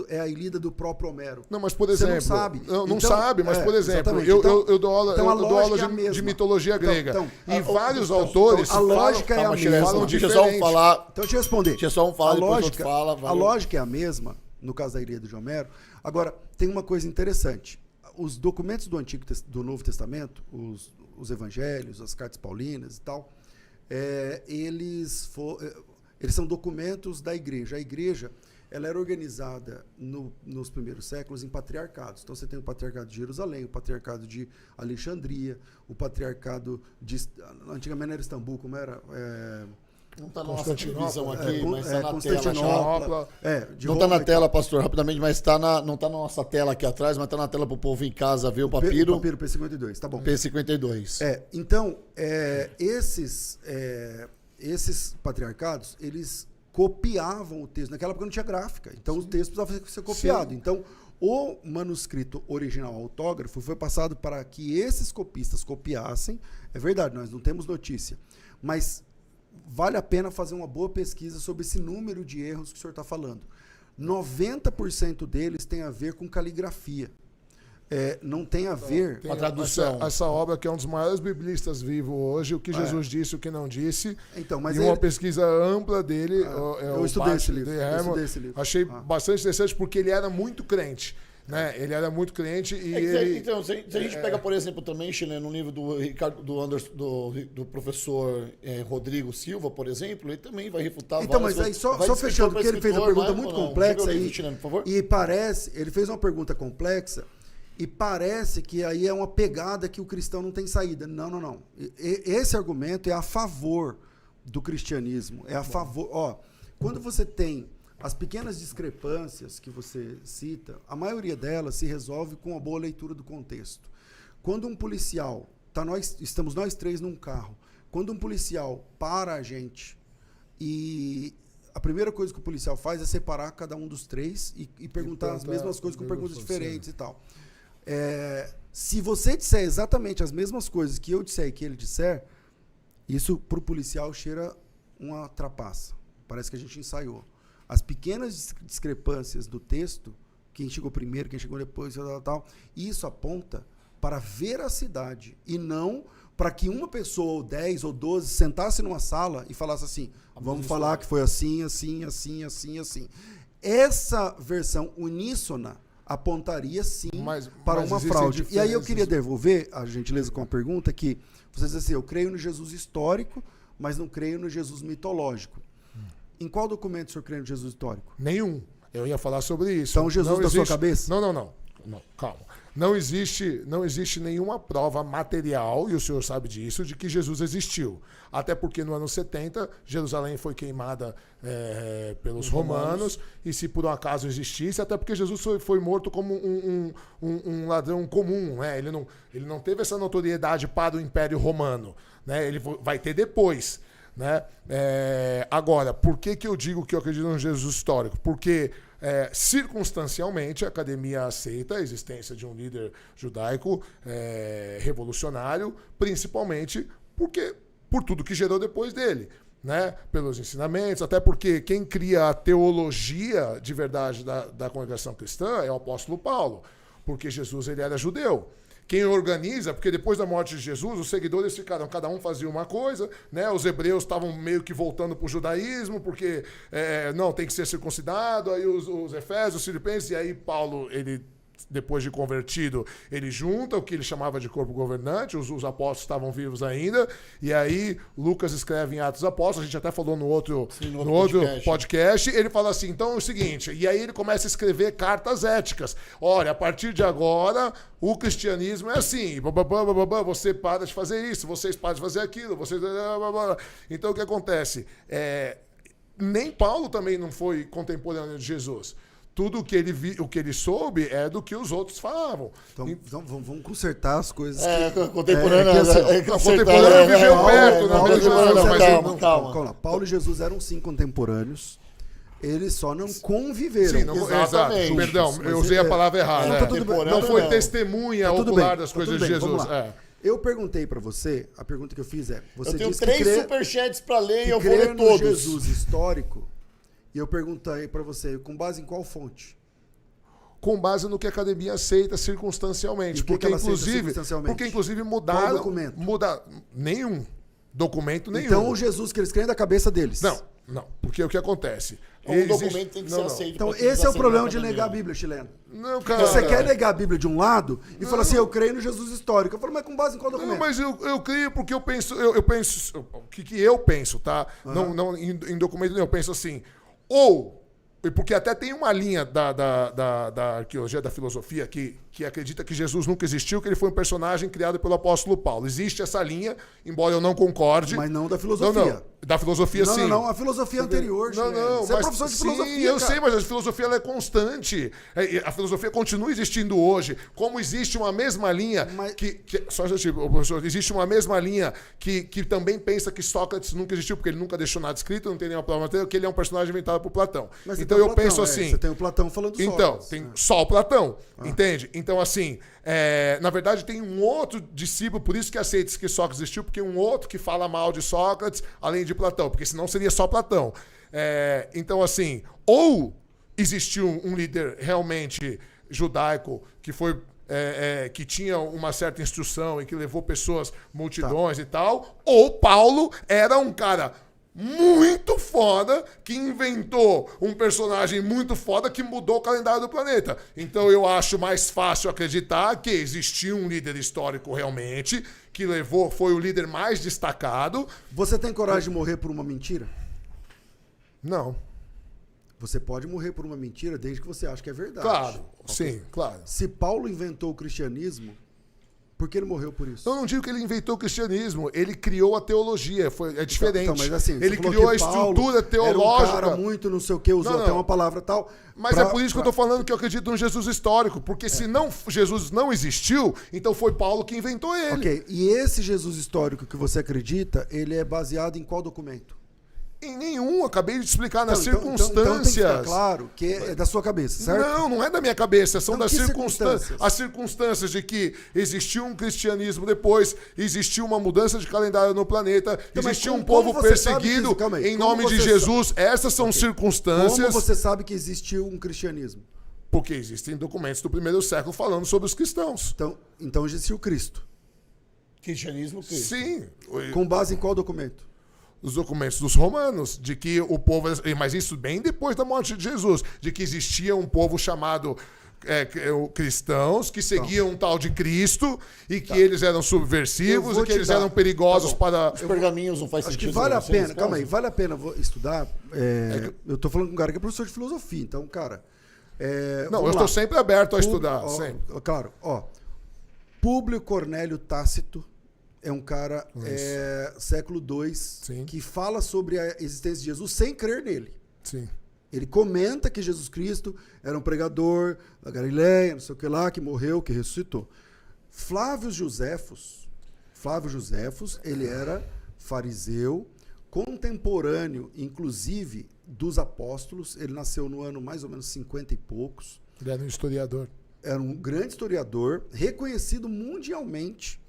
é a Ilíada do próprio Homero? Não, mas por exemplo... Você não sabe. Não sabe, mas por exemplo, eu dou aula de mitologia grega. E vários autores a lógica é a mesma. Falam diferente. Então deixa eu responder. Deixa só um falar, depois outro fala. A lógica é a mesma, no caso da Ilíada de Homero. Agora, tem uma coisa interessante. Os documentos do Novo Testamento, os evangelhos, as cartas paulinas e tal, eles são documentos da igreja. A igreja, ela era organizada nos primeiros séculos em patriarcados. Então você tem o patriarcado de Jerusalém, o patriarcado de Alexandria, o patriarcado de... Antigamente era Istambul, como era? Não está na nossa divisão aqui, mas está na Constantinopla. tela. Não está na tela, pastor, rapidamente, mas não está na nossa tela aqui atrás, mas está na tela para o povo em casa ver o papiro. O papiro P52, tá bom. P52. Então, esses patriarcados, eles copiavam o texto. Naquela época não tinha gráfica, então o texto precisava ser copiado. Sim. Então, o manuscrito original autógrafo foi passado para que esses copistas copiassem. É verdade, nós não temos notícia, mas vale a pena fazer uma boa pesquisa sobre esse número de erros que o senhor está falando. 90% deles tem a ver com caligrafia. Não tem a ver com a tradução. Essa obra que é um dos maiores biblistas vivos hoje, o que Jesus disse, o que não disse. Então, mas uma pesquisa ampla dele. Eu estudei esse livro. Achei bastante interessante porque ele era muito crente. Né? Ele era muito crente e Então, se a gente pega, por exemplo, também, Chile, no livro do professor Rodrigo Silva, por exemplo, ele também vai refutar. Então, mas aí só fechando, porque ele fez uma pergunta muito complexa aí, Chile, por favor. E ele fez uma pergunta complexa e parece que aí é uma pegada que o cristão não tem saída. Não. Esse argumento é a favor do cristianismo, é a favor. Quando você tem as pequenas discrepâncias que você cita, a maioria delas se resolve com uma boa leitura do contexto. Quando um policial, estamos nós três num carro, quando um policial para a gente e a primeira coisa que o policial faz é separar cada um dos três e perguntar as mesmas coisas com perguntas diferentes e tal. Se você disser exatamente as mesmas coisas que eu disser e que ele disser, isso para o policial cheira uma trapaça. Parece que a gente ensaiou. As pequenas discrepâncias do texto, quem chegou primeiro, quem chegou depois, tal, isso aponta para a veracidade e não para que uma pessoa, ou 10 ou 12, sentasse numa sala e falasse assim, vamos falar que foi assim. Essa versão uníssona apontaria sim para uma fraude. E aí eu queria devolver a gentileza com a pergunta que vocês dizem assim, eu creio no Jesus histórico, mas não creio no Jesus mitológico. Em qual documento o senhor crê no Jesus histórico? Nenhum. Eu ia falar sobre isso. Então Jesus da sua cabeça? Não, calma. Não existe nenhuma prova material, e o senhor sabe disso, de que Jesus existiu. Até porque no ano 70, Jerusalém foi queimada pelos romanos, e se por um acaso existisse, até porque Jesus foi morto como um ladrão comum, né? Ele não teve essa notoriedade para o Império Romano, né? Ele vai ter depois. Né? Agora, por que eu digo que eu acredito no Jesus histórico? Porque circunstancialmente a academia aceita a existência de um líder judaico revolucionário, principalmente por tudo que gerou depois dele, né? Pelos ensinamentos, até porque quem cria a teologia de verdade da congregação cristã é o apóstolo Paulo, porque Jesus ele era judeu. Quem organiza, porque depois da morte de Jesus, os seguidores ficaram, cada um fazia uma coisa, né? Os hebreus estavam meio que voltando para o judaísmo, porque não, tem que ser circuncidado, aí os efésios, os filipenses, e aí Paulo, ele, depois de convertido, ele junta o que ele chamava de corpo governante, os apóstolos estavam vivos ainda, e aí Lucas escreve em Atos dos Apóstolos, a gente até falou no outro podcast, ele fala assim, então é o seguinte, e aí ele começa a escrever cartas éticas. Olha, a partir de agora, o cristianismo é assim, você para de fazer isso, vocês param de fazer aquilo, vocês... Então o que acontece? Nem Paulo também não foi contemporâneo de Jesus. Tudo o que ele soube é do que os outros falavam. Então vamos consertar as coisas. Contemporâneo viveu perto. Calma. Paulo e Jesus eram sim contemporâneos. Eles só não conviveram. Sim, exatamente. Perdão, eu usei a palavra errada. Não foi testemunha ocular das coisas de Jesus. Eu perguntei para você, a pergunta que eu fiz é... Eu tenho 3 superchats para ler e eu vou ler todos. Jesus histórico... E eu perguntei para você, com base em qual fonte? Com base no que a academia aceita circunstancialmente. Porque inclusive mudaram... Qual documento? Nenhum. Documento nenhum. Então o Jesus que eles creem é da cabeça deles. Não. Não, porque o que acontece? O documento tem que ser aceito. Então, esse é o problema de negar a Bíblia, chileno. Não, cara. Você quer negar a Bíblia de um lado e fala assim, eu creio no Jesus histórico. Eu falo, mas com base em qual documento? Não, mas eu creio porque eu penso, o que eu penso, tá? Não em documento nenhum, eu penso assim, porque até tem uma linha da arqueologia, da filosofia, que acredita que Jesus nunca existiu, que ele foi um personagem criado pelo apóstolo Paulo. Existe essa linha, embora eu não concorde. Mas não da filosofia. Não. Da filosofia, sim. Não, a filosofia anterior, Não, você é professor de filosofia, sim, eu cara. sei, mas a filosofia ela é constante. A filosofia continua existindo hoje. Como existe uma mesma linha professor, existe uma mesma linha que também pensa que Sócrates nunca existiu, porque ele nunca deixou nada escrito, não tem nenhuma prova material, que ele é um personagem inventado por Platão. Mas então eu Platão, penso assim... Você tem o Platão falando Sócrates. Então, tem só o Platão, entende? Então, assim, na verdade tem um outro discípulo, por isso que aceita que Sócrates existiu, porque um outro que fala mal de Sócrates, além de Platão, porque senão seria só Platão. Então, assim, ou existiu um líder realmente judaico que foi... que tinha uma certa instrução e que levou pessoas, multidões e tal, ou Paulo era um cara muito foda que inventou um personagem muito foda que mudou o calendário do planeta. Então eu acho mais fácil acreditar que existiu um líder histórico realmente que foi o líder mais destacado. Você tem coragem de morrer por uma mentira? Não. Você pode morrer por uma mentira desde que você ache que é verdade. Claro, sim, claro. Se Paulo inventou o cristianismo, por que ele morreu por isso? Eu não digo que ele inventou o cristianismo, ele criou a teologia, é diferente. Então, mas assim, ele criou a estrutura teológica. Era um cara muito não sei o que, usou até uma palavra tal. Mas é por isso que eu tô falando que eu acredito no Jesus histórico, porque se Jesus não existiu, então foi Paulo que inventou ele. Ok, e esse Jesus histórico que você acredita, ele é baseado em qual documento? Em nenhum, acabei de explicar nas circunstâncias. Então tem que ficar claro que é da sua cabeça, certo? Não é da minha cabeça, são então, das circunstâncias. As circunstâncias de que existiu um cristianismo depois, existiu uma mudança de calendário no planeta, existiu um povo perseguido em nome de Jesus. Essas são circunstâncias. Como você sabe que existiu um cristianismo? Porque existem documentos do primeiro século falando sobre os cristãos. Então existiu Cristo. Cristianismo, Cristo. Sim. Com base em qual documento? Os documentos dos romanos, de que o povo... Mas isso bem depois da morte de Jesus. De que existia um povo chamado cristãos, que seguiam um tal de Cristo, e que eles eram subversivos, e que eles eram perigosos para... Os pergaminhos não faz sentido. Acho que vale a pena, calma aí, vale a pena estudar. Eu tô falando com um cara que é professor de filosofia, então, cara... eu estou sempre aberto a estudar. Sempre. Claro, Públio Cornélio Tácito é um cara século II que fala sobre a existência de Jesus sem crer nele. Sim. Ele comenta que Jesus Cristo era um pregador da Galileia, não sei o que lá, que morreu, que ressuscitou. Flávio Josefos, ele era fariseu, contemporâneo, inclusive, dos apóstolos. Ele nasceu no ano mais ou menos 50 e poucos. Ele era um historiador. Era um grande historiador, reconhecido mundialmente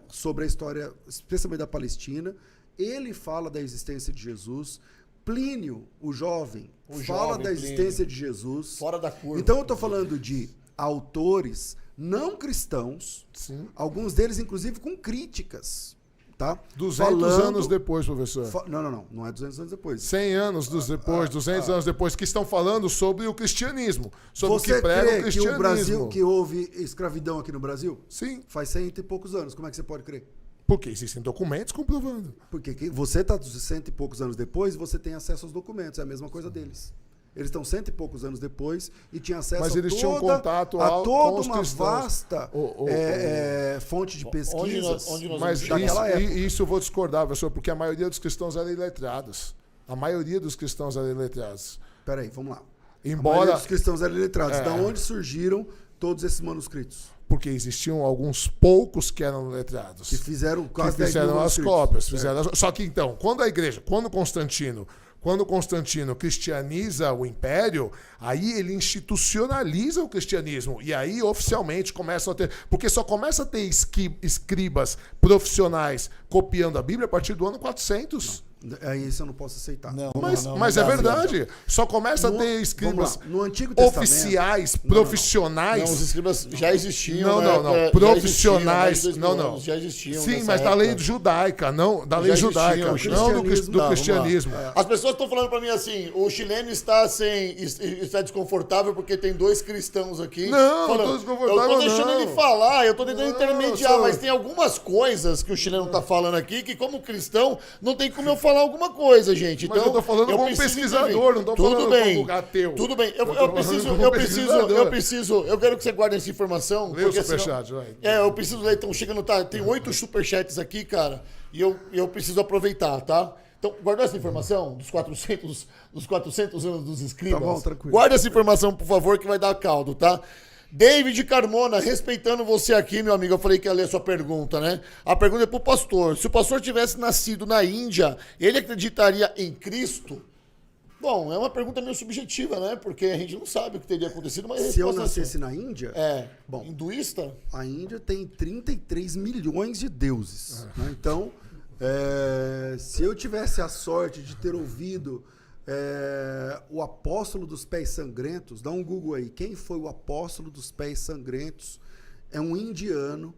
sobre a história, especialmente da Palestina. Ele fala da existência de Jesus. Plínio, o jovem, fala da existência de Jesus. Fora da curva. Então eu estou falando de autores não cristãos, alguns deles inclusive com críticas. Tá? 200 anos depois, professor. Não é 200 anos depois. 100 anos depois, 200 anos depois, que estão falando sobre o cristianismo, sobre o que prega o cristianismo. Que o Brasil, que houve escravidão aqui no Brasil? Sim. Faz 100 e poucos anos. Como é que você pode crer? Porque existem documentos comprovando. Porque você está 100 e poucos anos depois e você tem acesso aos documentos. É a mesma coisa deles. Eles estão 100 e poucos anos depois e tinham acesso tinham contato a toda com uma os vasta fonte de pesquisas daquela época. Isso eu vou discordar, professor, porque a maioria dos cristãos eram iletrados. A maioria dos cristãos eram iletrados. Peraí, vamos lá. A maioria dos cristãos eram iletrados. Da onde surgiram todos esses manuscritos? Porque existiam alguns poucos que eram letrados. Que fizeram quase as cópias. Só que então, quando Constantino cristianiza o império, aí ele institucionaliza o cristianismo. E aí, oficialmente, começam a ter... Porque só começa a ter escribas profissionais copiando a Bíblia a partir do ano 400. Aí isso eu não posso aceitar. Não, Mas é verdade. Só começa a ter escribas no Antigo Testamento, oficiais, profissionais. Não, os escribas já existiam. Não. Profissionais. Já existiam. Sim, mas da lei judaica, não da lei judaica, não do cristianismo. As pessoas estão falando pra mim assim, o chileno está desconfortável porque tem 2 cristãos aqui. Não, falando, tô desconfortável, eu tô deixando ele falar, eu tô tentando intermediar, mas tem algumas coisas que o chileno tá falando aqui que como cristão não tem como eu falar alguma coisa, gente. Então, mas eu tô falando como pesquisador, não tô falando como ateu. Tudo bem, eu quero que você guarde essa informação. Lê o superchat, vai. Eu preciso ler, então chegando, tem 8 superchats aqui, cara, e eu preciso aproveitar, tá? Então, guardou essa informação dos 400 anos dos escribas? Tá bom, tranquilo. Guarda essa informação, por favor, que vai dar caldo, tá? David Carmona, respeitando você aqui, meu amigo, eu falei que ia ler sua pergunta, né? A pergunta é pro pastor. Se o pastor tivesse nascido na Índia, ele acreditaria em Cristo? Bom, é uma pergunta meio subjetiva, né? Porque a gente não sabe o que teria acontecido, mas... Se eu nascesse na Índia... Bom, hinduísta? A Índia tem 33 milhões de deuses. Né? Então, se eu tivesse a sorte de ter ouvido o apóstolo dos pés sangrentos, dá um Google aí. Quem foi o apóstolo dos pés sangrentos? É um indiano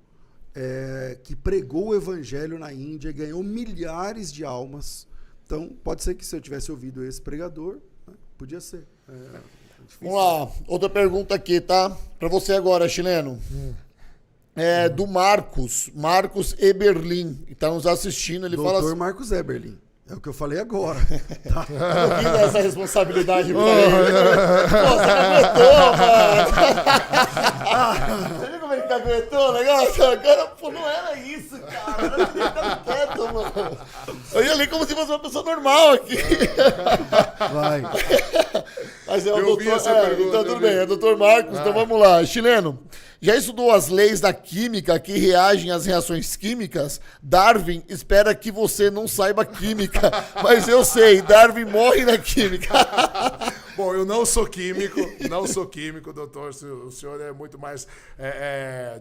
que pregou o evangelho na Índia e ganhou milhares de almas. Então, pode ser que se eu tivesse ouvido esse pregador, né, podia ser. Vamos lá, outra pergunta aqui, tá? Para você agora, chileno. Do Marcos Eberlin, que tá nos assistindo. Ele fala assim... Marcos Eberlin. É o que eu falei agora. Tá? Eu não quis dar essa responsabilidade pra ele. Pô, você caguetou, mano. Você viu como ele caguetou o negócio? Agora, pô, não era isso, cara. Eu ficando quieto, mano. Eu ia ler como se fosse uma pessoa normal aqui. Vai. Mas é o doutor... então tudo bem, é o doutor Marcos. Então vamos lá. Chileno, já estudou as leis da química que reagem às reações químicas? Darwin espera que você não saiba química, mas eu sei, Darwin morre na química. Bom, eu não sou químico, doutor. O senhor é muito mais,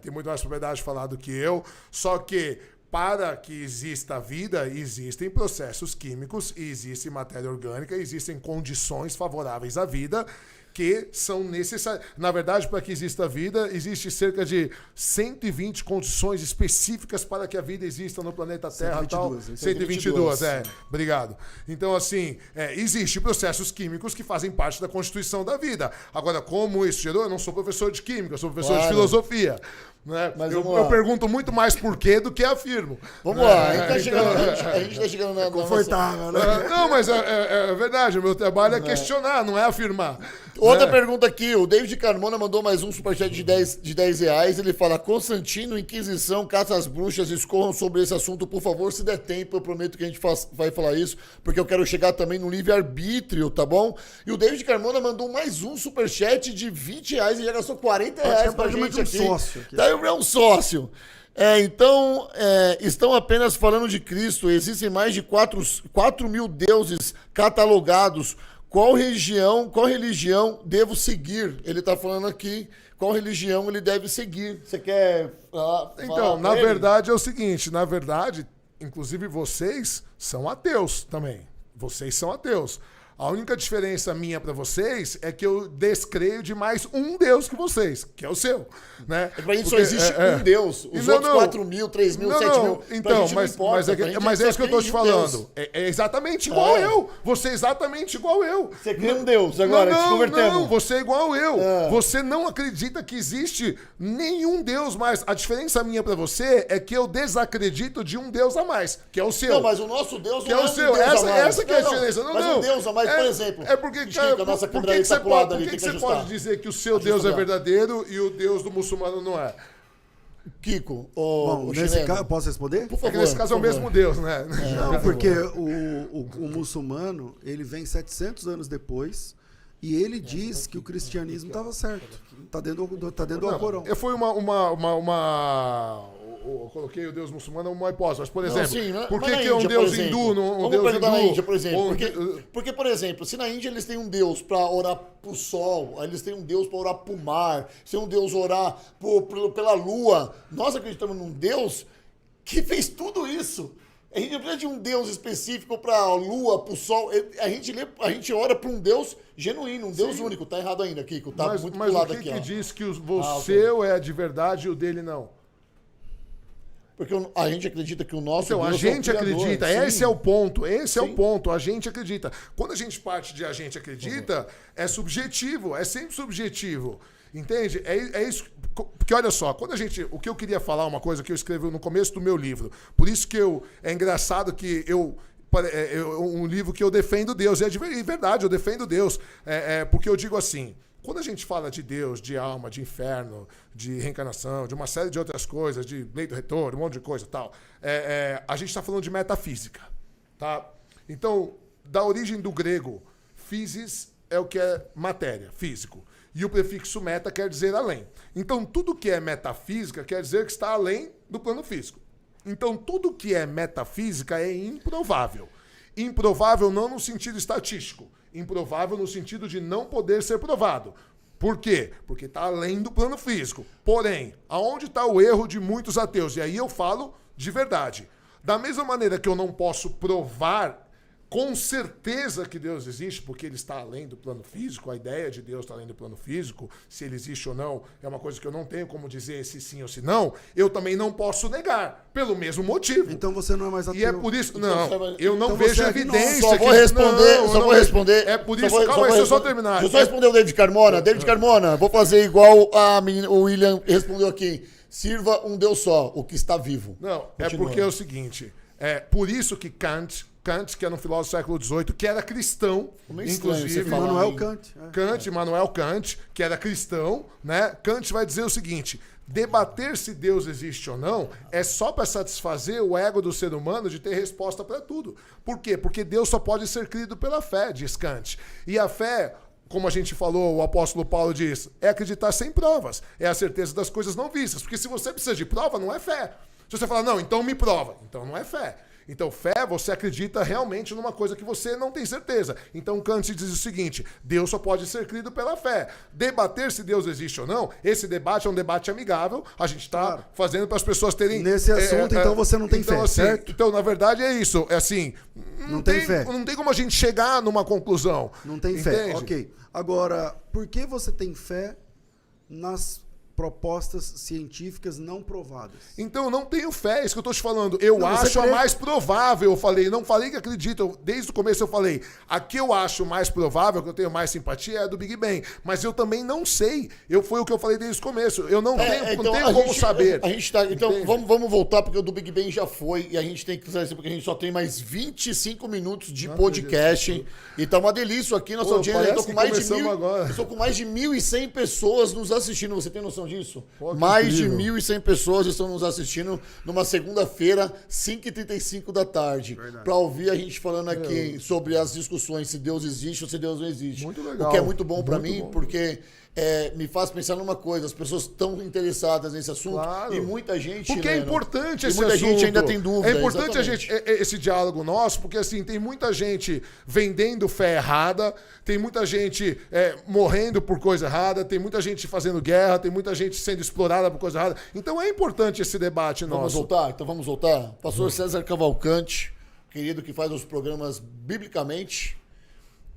tem muito mais propriedade de falar do que eu. Só que para que exista vida, existem processos químicos, e existe matéria orgânica, existem condições favoráveis à vida que são necessárias. Na verdade, para que exista vida, existe cerca de 120 condições específicas para que a vida exista no planeta Terra. 122, obrigado. Então, assim, existem processos químicos que fazem parte da constituição da vida. Agora, como isso gerou? Eu não sou professor de química, eu sou professor de filosofia. Né? Eu pergunto muito mais por quê do que afirmo. Vamos lá, a gente tá chegando na confortável, né? Não, mas é verdade, o meu trabalho é questionar, não é afirmar. Outra pergunta aqui, o David Carmona mandou mais um superchat de 10 reais. Ele fala: Constantino, Inquisição, caça às bruxas, escorram sobre esse assunto, por favor, se der tempo. Eu prometo que a gente vai falar isso, porque eu quero chegar também no livre-arbítrio, tá bom? E o David Carmona mandou mais um superchat de 20 reais e já gastou 40 reais pra gente aqui. Sócio aqui. Daí é um sócio. Então, estão apenas falando de Cristo. Existem mais de 4 mil deuses catalogados. Qual religião devo seguir? Ele está falando aqui qual religião ele deve seguir. Você quer falar? Então, na verdade é o seguinte, inclusive vocês são ateus também. Vocês são ateus. A única diferença minha para vocês é que eu descreio de mais um Deus que vocês, que é o seu. Né? Pra gente só existe um Deus. Os outros 4 mil, 3 mil, 7 mil. Então, mas é isso que eu tô te falando. É exatamente igual eu. Você é exatamente igual eu. Você crê um Deus agora, te convertendo. Não, você é igual eu. Você não acredita que existe nenhum Deus mais. A diferença minha para você é que eu desacredito de um Deus a mais, que é o seu. Não, mas o nosso Deus não é o seu. Essa que é a diferença. Mas um Deus a mais, por exemplo. Porque, a nossa câmera aí tá pulada ali, tem que você pode dizer que o seu Deus é verdadeiro e o Deus do muçulmano não é? Kiko, nesse caso, posso responder? Por favor, nesse caso é o mesmo Deus, né? Não, porque o muçulmano, ele vem 700 anos depois e ele diz que o cristianismo estava certo. Tá dentro do Alcorão. Foi eu coloquei o Deus muçulmano uma hipótese, mas, por exemplo, por que é um Deus hindu? Vamos pegar na Índia, por exemplo. Porque, por exemplo, se na Índia eles têm um Deus para orar pro sol, eles têm um Deus para orar pro mar, eles têm um Deus orar pela lua, nós acreditamos num Deus que fez tudo isso. A gente não precisa de um Deus específico para a lua, para o sol. A gente ora para um Deus genuíno, um Deus único. Tá errado ainda, Kiko. Tá muito pro lado aqui. Mas o que diz que o okay. seu é de verdade e o dele não? Porque a gente acredita que o nosso Deus a gente é o criador, acredita, sim. esse é o ponto, é o ponto, a gente acredita. Quando a gente parte de a gente acredita, é subjetivo, é sempre subjetivo, entende? É isso, porque olha só, o que eu queria falar, uma coisa que eu escrevi no começo do meu livro, por isso que é engraçado que um livro que eu defendo Deus, e é de verdade, eu defendo Deus, porque eu digo assim, quando a gente fala de Deus, de alma, de inferno, de reencarnação, de uma série de outras coisas, de lei do retorno, um monte de coisa e tal, a gente está falando de metafísica, tá? Então, da origem do grego, physis é o que é matéria, físico, e o prefixo meta quer dizer além. Então, tudo que é metafísica quer dizer que está além do plano físico. Então, tudo que é metafísica é improvável. Improvável não no sentido estatístico, improvável no sentido de não poder ser provado. Por quê? Porque está além do plano físico. Porém, aonde está o erro de muitos ateus? E aí eu falo de verdade. Da mesma maneira que eu não posso provar com certeza que Deus existe, porque ele está além do plano físico, a ideia de Deus está além do plano físico, se ele existe ou não, é uma coisa que eu não tenho como dizer se sim ou se não, eu também não posso negar, pelo mesmo motivo. Então você não é mais ateu. E é por isso, eu não então vejo você evidência. Só vou responder. É por isso, calma aí, deixa eu só terminar. Deixa eu só responder o David Carmona. David Carmona, vou fazer igual o William respondeu aqui. Sirva um Deus só, o que está vivo. Não, Continua. é porque é o seguinte, por isso que Kant, que era um filósofo do século XVIII, que era cristão, inclusive. Immanuel Kant. Immanuel Kant, que era cristão, né? Kant vai dizer o seguinte, debater se Deus existe ou não é só para satisfazer o ego do ser humano de ter resposta para tudo. Por quê? Porque Deus só pode ser crido pela fé, diz Kant. E a fé, como a gente falou, o apóstolo Paulo diz, é acreditar sem provas, é a certeza das coisas não vistas. Porque se você precisa de prova, não é fé. Se você falar, não, então me prova, então não é fé. Então, fé, você acredita realmente numa coisa que você não tem certeza. Então, Kant diz o seguinte, Deus só pode ser crido pela fé. Debater se Deus existe ou não, esse debate é um debate amigável, a gente está fazendo para as pessoas terem... Nesse assunto, então, você não tem então, fé, assim, certo? Então, na verdade, é isso. É assim, não tem fé. Não tem como a gente chegar numa conclusão. Não tem fé, ok. Agora, por que você tem fé nas propostas científicas não provadas? Então, eu não tenho fé, é isso que eu estou te falando. Eu acho a mais provável, eu falei, não falei que acredito, desde o começo eu falei, a que eu acho mais provável, que eu tenho mais simpatia, é a do Big Bang. Mas eu também não sei. Foi o que eu falei desde o começo. Eu não tenho como saber. Então, vamos voltar, porque o do Big Bang já foi, e a gente tem que fazer isso, porque a gente só tem mais 25 minutos de podcast. E tá uma delícia aqui, nossa audiência. Eu estou com mais de 1.100 pessoas nos assistindo. Você tem noção disso? Pô, mais incrível. De 1.100 pessoas estão nos assistindo numa segunda-feira, 5h35 da tarde, para ouvir a gente falando aqui sobre as discussões, se Deus existe ou se Deus não existe. Muito legal. O que é muito bom para mim, porque me faz pensar numa coisa, as pessoas estão interessadas nesse assunto, claro. E muita gente... Porque é importante esse muita assunto. Gente ainda tem dúvida. É importante esse diálogo nosso, porque assim, tem muita gente vendendo fé errada, tem muita gente morrendo por coisa errada, tem muita gente fazendo guerra, tem muita gente sendo explorada por coisa errada. Então é importante esse debate nosso. Vamos voltar? Então vamos voltar? Pastor César Cavalcante, querido que faz os programas biblicamente...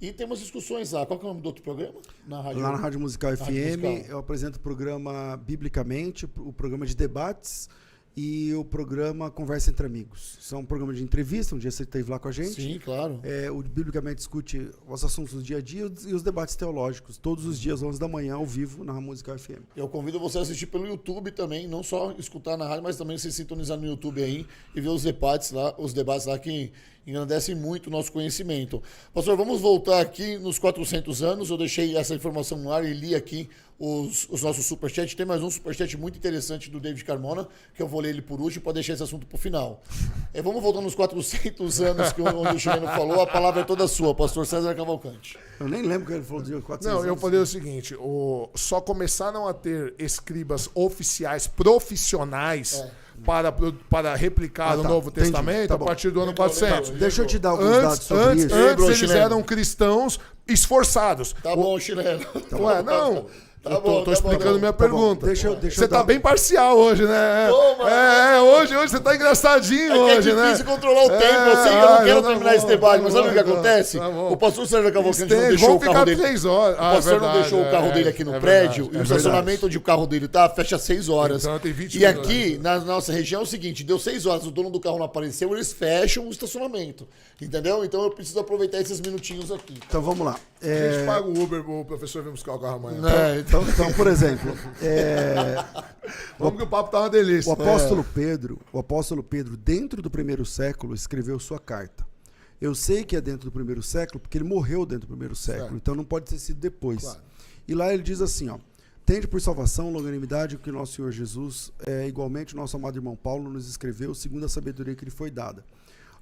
E temos discussões lá. Qual que é o nome do outro programa? Lá na Rádio Musical FM, eu apresento o programa Biblicamente, o programa de debates e o programa Conversa Entre Amigos. São um programa de entrevista, um dia você esteve lá com a gente. Sim, claro. O Biblicamente discute os assuntos do dia a dia e os debates teológicos, todos os dias, 11 da manhã, ao vivo, na Musical FM. Eu convido você a assistir pelo YouTube também, não só escutar na rádio, mas também se sintonizar no YouTube aí e ver os debates lá que engrandecem muito o nosso conhecimento. Pastor, vamos voltar aqui nos 400 anos. Eu deixei essa informação no ar e li aqui os nossos superchats. Tem mais um superchat muito interessante do David Carmona, que eu vou ler ele por último para deixar esse assunto para o final. Vamos voltar nos 400 anos onde o Chileno falou. A palavra é toda sua, pastor César Cavalcante. Eu nem lembro que ele falou de 400 anos. Não, eu falei o seguinte, só começaram a ter escribas oficiais, profissionais, para replicar o Novo Testamento a partir do ano 400. Deixa eu te dar alguns dados sobre isso. Antes eles eram cristãos esforçados. Tá bom, Chileno. Ué, não. Tô explicando minha pergunta. Deixa Você eu tá dar... bem parcial hoje, né? Hoje você tá engraçadinho hoje, né? É difícil controlar o tempo. Eu não quero terminar esse debate, mas sabe o que acontece? O pastor Sérgio Cavalcante não deixou o carro dele. 3 horas. O pastor não deixou o carro dele aqui no prédio e o estacionamento onde o carro dele tá fecha às 6 horas. Então, tem 20 e aqui, na nossa região, é o seguinte: deu 6 horas, o dono do carro não apareceu, eles fecham o estacionamento. Entendeu? Então eu preciso aproveitar esses minutinhos aqui. Então vamos lá. A gente paga o Uber pro professor vir buscar o carro amanhã. Então, por exemplo, Vamos que o papo tá uma delícia. O apóstolo Pedro, dentro do primeiro século, escreveu sua carta. Eu sei que é dentro do primeiro século, porque ele morreu dentro do primeiro século, então não pode ter sido depois. Claro. E lá ele diz assim, ó: tende por salvação, longanimidade, que o nosso Senhor Jesus, igualmente o nosso amado irmão Paulo, nos escreveu, segundo a sabedoria que lhe foi dada,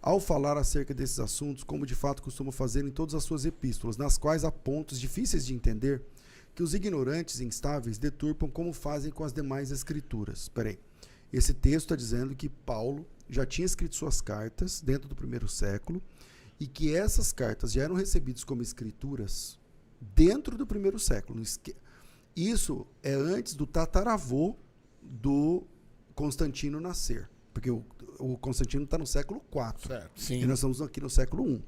ao falar acerca desses assuntos, como de fato costuma fazer em todas as suas epístolas, nas quais há pontos difíceis de entender, que os ignorantes e instáveis deturpam como fazem com as demais escrituras. Peraí, esse texto está dizendo que Paulo já tinha escrito suas cartas dentro do primeiro século e que essas cartas já eram recebidas como escrituras dentro do primeiro século. Isso é antes do tataravô do Constantino nascer, porque o Constantino está no século IV, e nós estamos aqui no século I.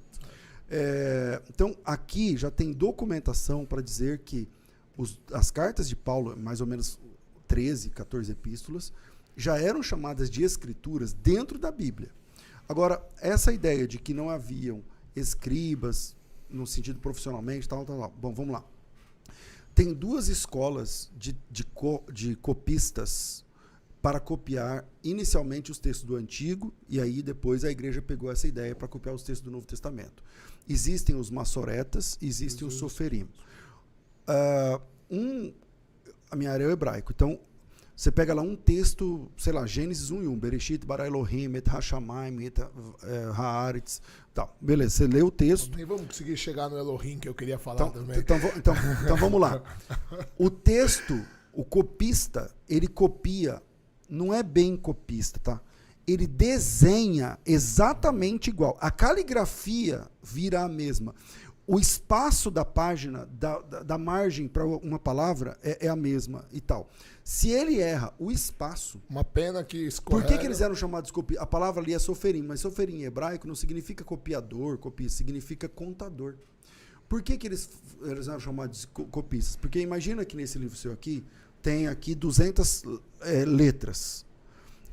Então, aqui já tem documentação para dizer que as cartas de Paulo, mais ou menos 13, 14 epístolas, já eram chamadas de escrituras dentro da Bíblia. Agora, essa ideia de que não haviam escribas, no sentido profissionalmente, tal. Bom, vamos lá. Tem duas escolas de copistas para copiar inicialmente os textos do Antigo, e aí depois a igreja pegou essa ideia para copiar os textos do Novo Testamento. Existem os maçoretas, existem os soferim. A minha área é o hebraico, então você pega lá um texto, sei lá, Gênesis 1:1, Bereshit bara Elohim, et ha-shamayim, et haaretz, tal. Beleza, você lê o texto. Nem vamos conseguir chegar no Elohim que eu queria falar também. Então vamos lá. O texto, o copista, ele copia, não é bem copista, tá? Ele desenha exatamente igual. A caligrafia vira a mesma. O espaço da página, da margem para uma palavra é a mesma e tal. Se ele erra o espaço... Uma pena que escorrega... Por que eles eram chamados de copiador? A palavra ali é soferim, mas soferim em hebraico não significa copiador, copista, significa contador. Por que eles eram chamados de copistas? Porque imagina que nesse livro seu aqui, tem aqui 200 letras.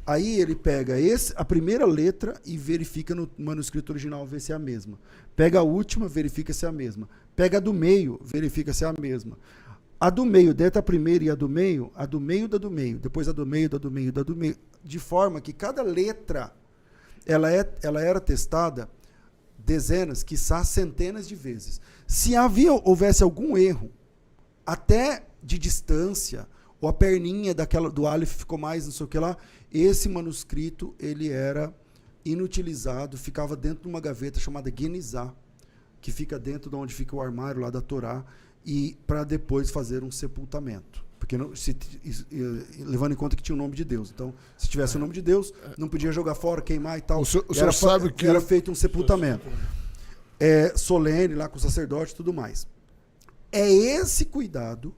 Aí ele pega a primeira letra e verifica no manuscrito original, vê se é a mesma. Pega a última, verifica se é a mesma. Pega a do meio, verifica se é a mesma. A do meio, dentro da primeira e a do meio da do meio, depois a do meio, da do meio, da do meio. De forma que cada letra, ela era testada dezenas, quiçá centenas de vezes. Se houvesse algum erro, até de distância, ou a perninha do Aleph ficou mais não sei o que lá, esse manuscrito ele era inutilizado, ficava dentro de uma gaveta chamada Genizá, que fica dentro de onde fica o armário lá da Torá, e para depois fazer um sepultamento. Porque levando em conta que tinha o nome de Deus. Então, se tivesse o nome de Deus, não podia jogar fora, queimar e tal. O senhor sabe que era feito um sepultamento. Solene, lá com o sacerdote e tudo mais. É esse cuidado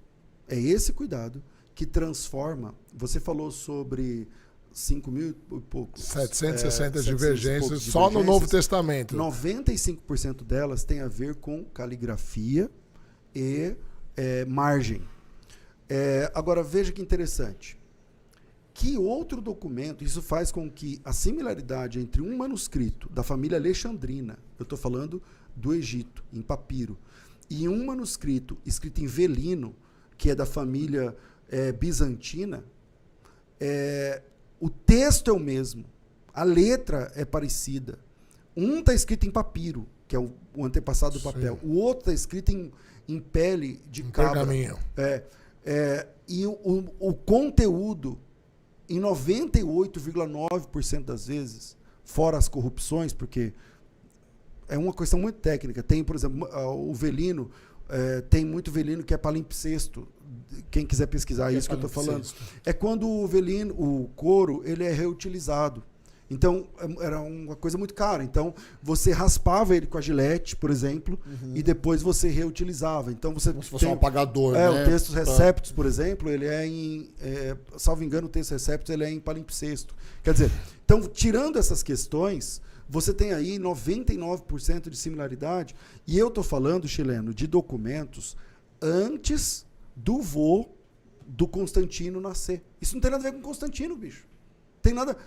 que transforma. Você falou sobre 5.000 e poucos. 760 divergências só no Novo Testamento. 95% delas tem a ver com caligrafia e margem. Agora, veja que interessante. Que outro documento, isso faz com que a similaridade entre um manuscrito da família alexandrina, eu estou falando do Egito, em papiro, e um manuscrito escrito em velino, que é da família bizantina, o texto é o mesmo, a letra é parecida. Um está escrito em papiro, que é o antepassado do papel. Sim. O outro está escrito em pele de cabra. Pergaminho. E o conteúdo, em 98,9% das vezes, fora as corrupções, porque é uma questão muito técnica. Tem, por exemplo, o velino, tem muito velino que é palimpsesto. Quem quiser pesquisar isso que eu estou falando. É quando o velino, o couro, ele é reutilizado. Então, era uma coisa muito cara. Então, você raspava ele com a gilete, por exemplo, e depois você reutilizava. Então, você Como se fosse um apagador, né? né? O texto Receptus, por exemplo, ele é em... salvo engano, o texto Receptus, ele é em palimpsesto. Quer dizer, então, tirando essas questões, você tem aí 99% de similaridade. E eu estou falando, chileno, de documentos antes do vô do Constantino nascer. Isso não tem nada a ver com Constantino, bicho. Tem nada...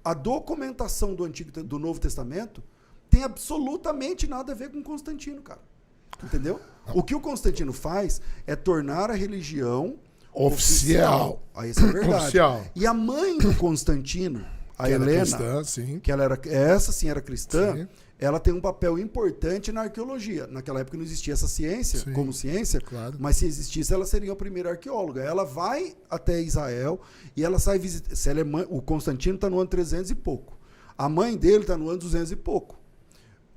A documentação do Novo Testamento tem absolutamente nada a ver com Constantino, cara. Entendeu? O que o Constantino faz é tornar a religião oficial. Aí isso é verdade. Oficial. E a mãe do Constantino, a Que era Helena, cristã, sim. que essa sim era cristã, Sim. ela tem um papel importante na arqueologia. Naquela época não existia essa ciência, Sim, como ciência, claro. mas se existisse, ela seria a primeira arqueóloga. Ela vai até Israel e ela sai visitar. O Constantino está no ano 300 e pouco. A mãe dele está no ano 200 e pouco.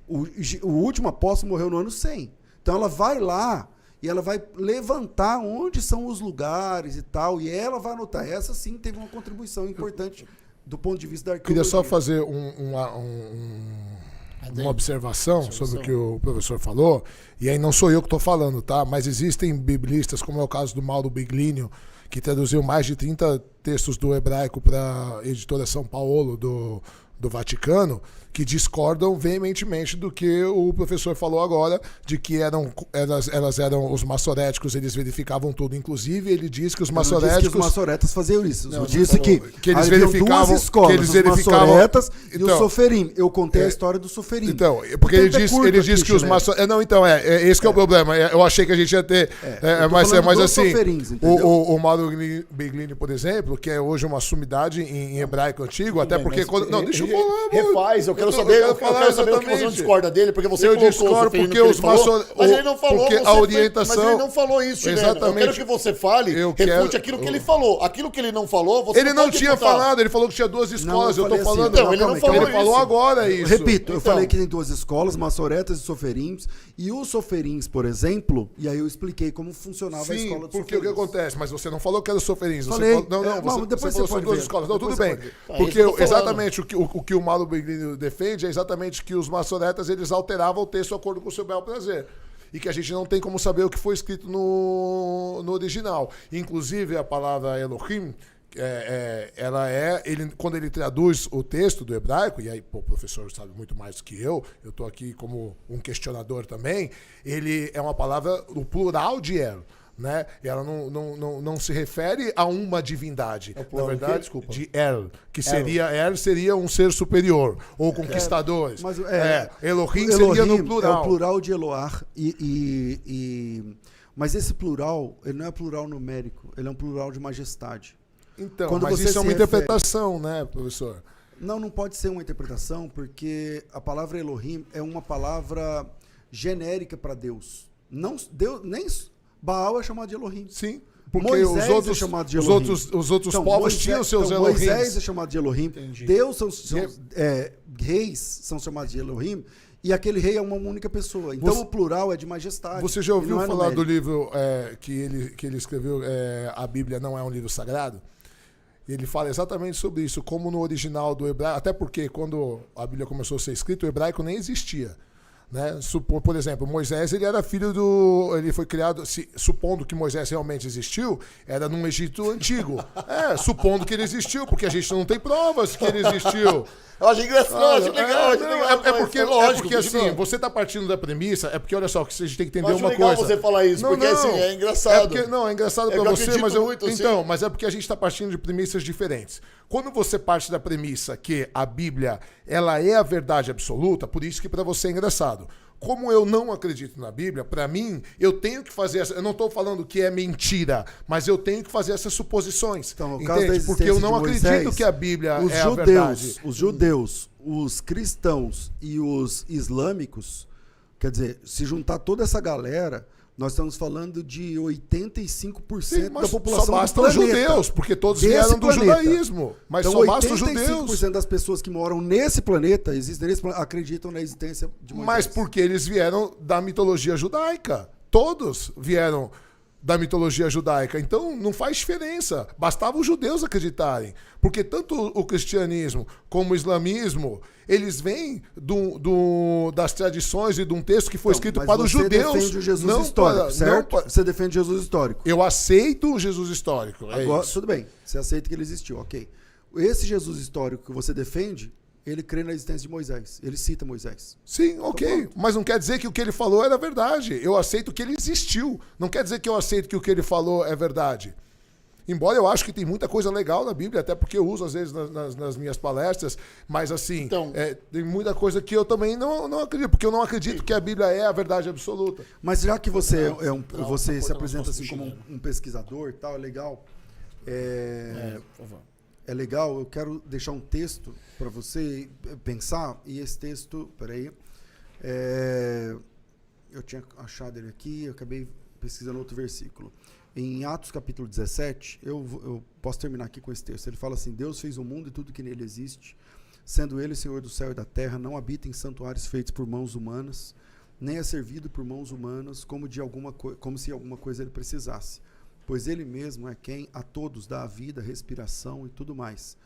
O último apóstolo morreu no ano 100. Então ela vai lá e ela vai levantar onde são os lugares e tal, e ela vai anotar. Essa sim teve uma contribuição importante do ponto de vista da arqueologia. Queria só fazer uma observação sobre o que o professor falou, e aí não sou eu que estou falando, tá? Mas existem biblistas, como é o caso do Mauro Biglino, que traduziu mais de 30 textos do hebraico para a editora São Paulo do Vaticano, que discordam veementemente do que o professor falou agora, de que elas eram os maçoréticos, eles verificavam tudo. Inclusive, ele diz que os maçoréticos... Não disse que os maçoretas faziam isso. Não, disse que eles haviam verificavam... duas escolas, que eles os verificavam, maçoretas e então, o soferim. Eu contei a história do soferim. Então, porque ele diz que os maçoretas... Não, então, esse que é o problema. Eu achei que a gente ia ter... mas assim, o Mauro Biglini, por exemplo, que é hoje uma sumidade em hebraico antigo, até porque... Não, deixa eu falar. Refaz, eu quero saber o que você não discorda dele, porque você eu discordo porque os maçoretas... Mas ele não falou, porque a orientação... Mas ele não falou isso, Chileno. Exatamente. Eu quero que você fale, refute aquilo que ele falou. Aquilo que ele não falou, você ele não tinha falado, ele falou que tinha duas escolas, eu tô falando... Então, ele não falou isso. Ele falou agora isso. Repito, eu falei que tem duas escolas, maçoretas e soferins, e os soferins, por exemplo, e aí eu expliquei como funcionava a escola dos porque o que acontece? Mas você não falou que era os soferins. Falei. Depois você falou duas escolas. Não, tudo bem. Porque exatamente o que o Mauro Biglini defende é exatamente que os maçoretas eles alteravam o texto de acordo com o seu bel prazer. E que a gente não tem como saber o que foi escrito no original. Inclusive, a palavra Elohim, quando ele traduz o texto do hebraico, e aí o professor sabe muito mais do que eu estou aqui como um questionador também, ele é uma palavra, o plural de El. Né? Ela não se refere a uma divindade, na verdade, de El, que seria um ser superior, ou conquistadores. Mas, Elohim seria no plural. É o plural de Eloar, mas esse plural, ele não é plural numérico, ele é um plural de majestade. Então, quando mas você isso é uma interpretação, né, professor? Não pode ser uma interpretação, porque a palavra Elohim é uma palavra genérica para Deus. Deus nem Baal é chamado de Elohim. Sim, porque Moisés os outros, é chamado de Elohim. Os outros povos tinham seus Elohims. Moisés é chamado de Elohim. Entendi. Deus reis são chamados de Elohim. E aquele rei é uma única pessoa. Então o plural é de majestade. Você já ouviu falar numérico. do livro que ele escreveu, A Bíblia Não é um Livro Sagrado? Ele fala exatamente sobre isso, como no original do hebraico, até porque quando a Bíblia começou a ser escrita, o hebraico nem existia. Né? Por exemplo, Moisés ele era filho ele foi criado, supondo que Moisés realmente existiu, era num Egito antigo. Supondo que ele existiu, porque a gente não tem provas que ele existiu. Eu acho engraçado, acho legal. É porque assim, você está partindo da premissa, porque olha só, que a gente tem que entender uma coisa. Você falar isso, porque assim, é engraçado. É engraçado para você, mas é porque a gente está partindo de premissas diferentes. Quando você parte da premissa que a Bíblia ela é a verdade absoluta, por isso que para você é engraçado. Como eu não acredito na Bíblia, para mim, eu tenho que fazer essa... Eu não estou falando que é mentira, mas eu tenho que fazer essas suposições. Então, entende? Porque eu não acredito que a Bíblia é a verdade. Os judeus, os cristãos e os islâmicos, quer dizer, se juntar toda essa galera... Nós estamos falando de 85% da população só bastam os judeus, porque todos vieram do judaísmo. Mas então, só bastam os judeus. 85% das pessoas que moram nesse planeta, acreditam na existência de Moisés. Mas porque eles vieram da mitologia judaica. Todos vieram da mitologia judaica. Então, não faz diferença. Bastava os judeus acreditarem. Porque tanto o cristianismo como o islamismo, eles vêm das tradições e de um texto que foi escrito para os judeus. Você defende o Jesus histórico, certo? Você defende Jesus histórico. Eu aceito o Jesus histórico. Agora, tudo bem. Você aceita que ele existiu, ok. Esse Jesus histórico que você defende, ele crê na existência de Moisés. Ele cita Moisés. Sim, ok. Mas não quer dizer que o que ele falou era verdade. Eu aceito que ele existiu. Não quer dizer que eu aceito que o que ele falou é verdade. Embora eu acho que tem muita coisa legal na Bíblia, até porque eu uso às vezes nas minhas palestras, mas assim, então, tem muita coisa que eu também não acredito, porque eu não acredito que a Bíblia é a verdade absoluta. Mas já que você você se apresenta assim como um pesquisador e tal, é legal. Por favor. É legal, eu quero deixar um texto para você pensar, e esse texto, peraí, eu tinha achado ele aqui, eu acabei pesquisando outro versículo. Em Atos capítulo 17, eu posso terminar aqui com esse texto, ele fala assim: Deus fez o mundo e tudo que nele existe, sendo ele Senhor do céu e da terra, não habita em santuários feitos por mãos humanas, nem é servido por mãos humanas, como se alguma coisa ele precisasse. Pois ele mesmo é quem a todos dá a vida, respiração e tudo mais.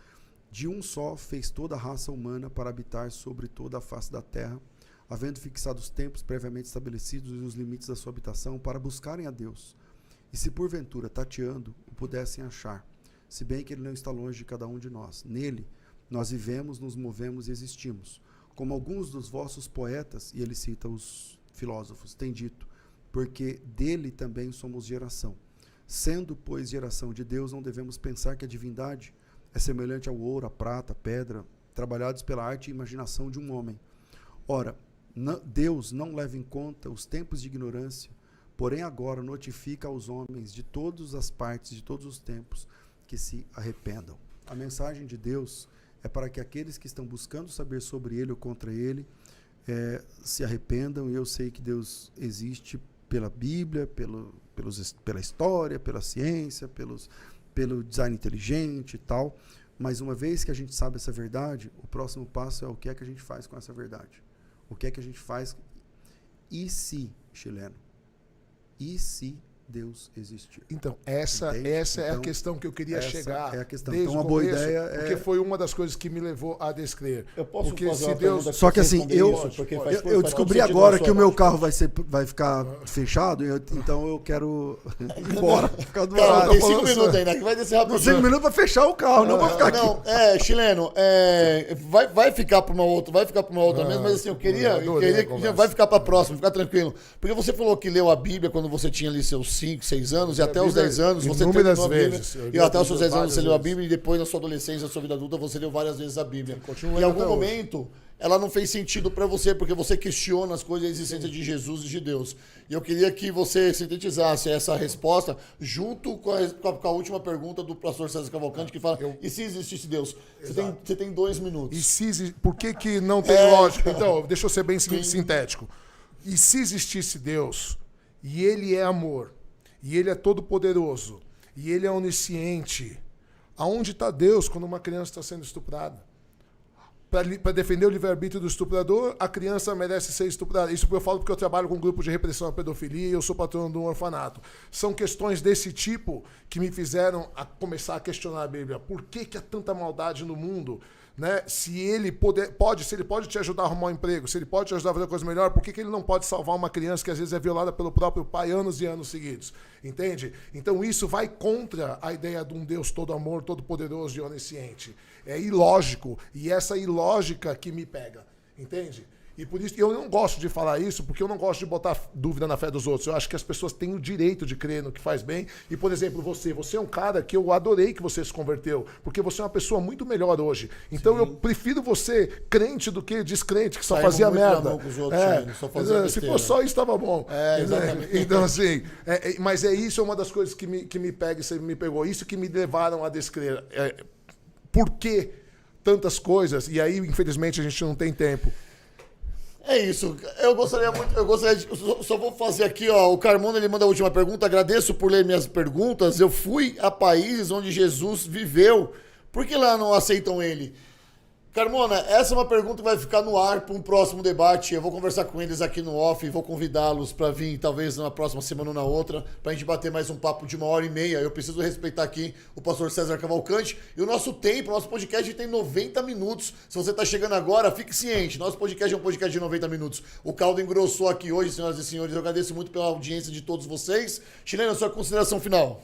De um só fez toda a raça humana para habitar sobre toda a face da terra, havendo fixado os tempos previamente estabelecidos e os limites da sua habitação para buscarem a Deus. E se porventura, tateando, o pudessem achar, se bem que ele não está longe de cada um de nós. Nele, nós vivemos, nos movemos e existimos. Como alguns dos vossos poetas, e ele cita os filósofos, têm dito, porque dele também somos geração. Sendo, pois, geração de Deus, não devemos pensar que a divindade é semelhante ao ouro, a prata, a pedra, trabalhados pela arte e imaginação de um homem. Ora, Deus não leva em conta os tempos de ignorância, porém agora notifica aos homens de todas as partes, de todos os tempos, que se arrependam. A mensagem de Deus é para que aqueles que estão buscando saber sobre Ele ou contra Ele se arrependam, e eu sei que Deus existe pela Bíblia, pela história, pela ciência, pelo design inteligente e tal, mas uma vez que a gente sabe essa verdade, o próximo passo é o que é que a gente faz com essa verdade. O que é que a gente faz? E se, chileno? E se Deus existir? Então, essa é a questão que eu queria chegar. É a questão. Desde então, uma boa ideia é... Porque foi uma das coisas que me levou a descrever. Eu posso porque fazer se uma Deus... Só que assim, eu descobri agora que o meu carro vai ficar fechado, então eu quero ir embora. Cara, tem 5 minutos ainda, que vai descer rapidinho. 5 minutos para fechar o carro, não para ficar aqui. Chileno, vai ficar para uma outra, mesmo, mas assim, eu queria que vai ficar para a próxima, fica tranquilo. Porque você falou que leu a Bíblia quando você tinha ali seus 5, 6 anos, e até os 10 anos você terminou a Bíblia. E até os seus 10 anos você leu a Bíblia, e depois na sua adolescência, na sua vida adulta, você leu várias vezes a Bíblia. Em algum momento, ela não fez sentido para você, porque você questiona as coisas, a existência de Jesus e de Deus. E eu queria que você sintetizasse essa resposta junto com a última pergunta do pastor César Cavalcante, que fala, e se existisse Deus? Você tem 2 minutos. E se por que não tem lógica? Então, deixa eu ser bem sintético. E se existisse Deus, e Ele é amor, e Ele é todo-poderoso, e Ele é onisciente, aonde está Deus quando uma criança está sendo estuprada? Para defender o livre-arbítrio do estuprador, a criança merece ser estuprada. Isso eu falo porque eu trabalho com um grupo de repressão à pedofilia e eu sou patrono de um orfanato. São questões desse tipo que me fizeram começar a questionar a Bíblia. Por que há tanta maldade no mundo? Né? Se ele pode te ajudar a arrumar um emprego, se ele pode te ajudar a fazer coisa melhor, por que ele não pode salvar uma criança que às vezes é violada pelo próprio pai anos e anos seguidos? Entende? Então isso vai contra a ideia de um Deus todo amor, todo poderoso e onisciente. É ilógico, e essa ilógica que me pega, entende? E por isso eu não gosto de falar isso, porque eu não gosto de botar dúvida na fé dos outros. Eu acho que as pessoas têm o direito de crer no que faz bem. E, por exemplo, você é um cara que eu adorei que você se converteu, porque você é uma pessoa muito melhor hoje. Então eu prefiro você crente do que descrente, que só fazia merda. Se for só isso, estava bom. Exatamente. Então, assim, mas isso é uma das coisas que me pega e você me pegou. Isso que me levaram a descrer. Por que tantas coisas? E aí, infelizmente, a gente não tem tempo. É isso. Só vou fazer aqui, ó. O Carmona, ele manda a última pergunta. Agradeço por ler minhas perguntas. Eu fui a países onde Jesus viveu. Por que lá não aceitam ele? Carmona, essa é uma pergunta que vai ficar no ar para um próximo debate. Eu vou conversar com eles aqui no off, vou convidá-los para vir, talvez na próxima semana ou na outra, para a gente bater mais um papo de 1h30. Eu preciso respeitar aqui o pastor César Cavalcante. E o nosso tempo, nosso podcast tem 90 minutos. Se você está chegando agora, fique ciente. Nosso podcast é um podcast de 90 minutos. O caldo engrossou aqui hoje, senhoras e senhores. Eu agradeço muito pela audiência de todos vocês. Chileno, sua consideração final.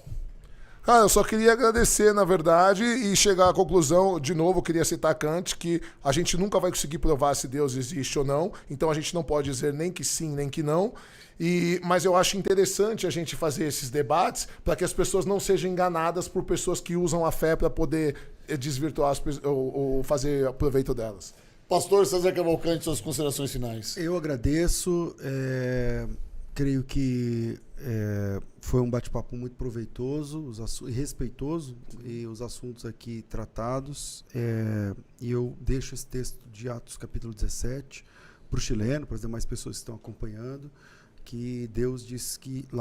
Cara, eu só queria agradecer, na verdade, e chegar à conclusão, de novo, eu queria citar Kant, que a gente nunca vai conseguir provar se Deus existe ou não, então a gente não pode dizer nem que sim, nem que não, mas eu acho interessante a gente fazer esses debates para que as pessoas não sejam enganadas por pessoas que usam a fé para poder desvirtuar ou fazer proveito delas. Pastor César Cavalcante, suas considerações finais. Eu agradeço, creio que foi um bate-papo muito proveitoso e respeitoso, e os assuntos aqui tratados. E eu deixo esse texto de Atos capítulo 17 para o chileno, para as demais pessoas que estão acompanhando, que Deus diz que lá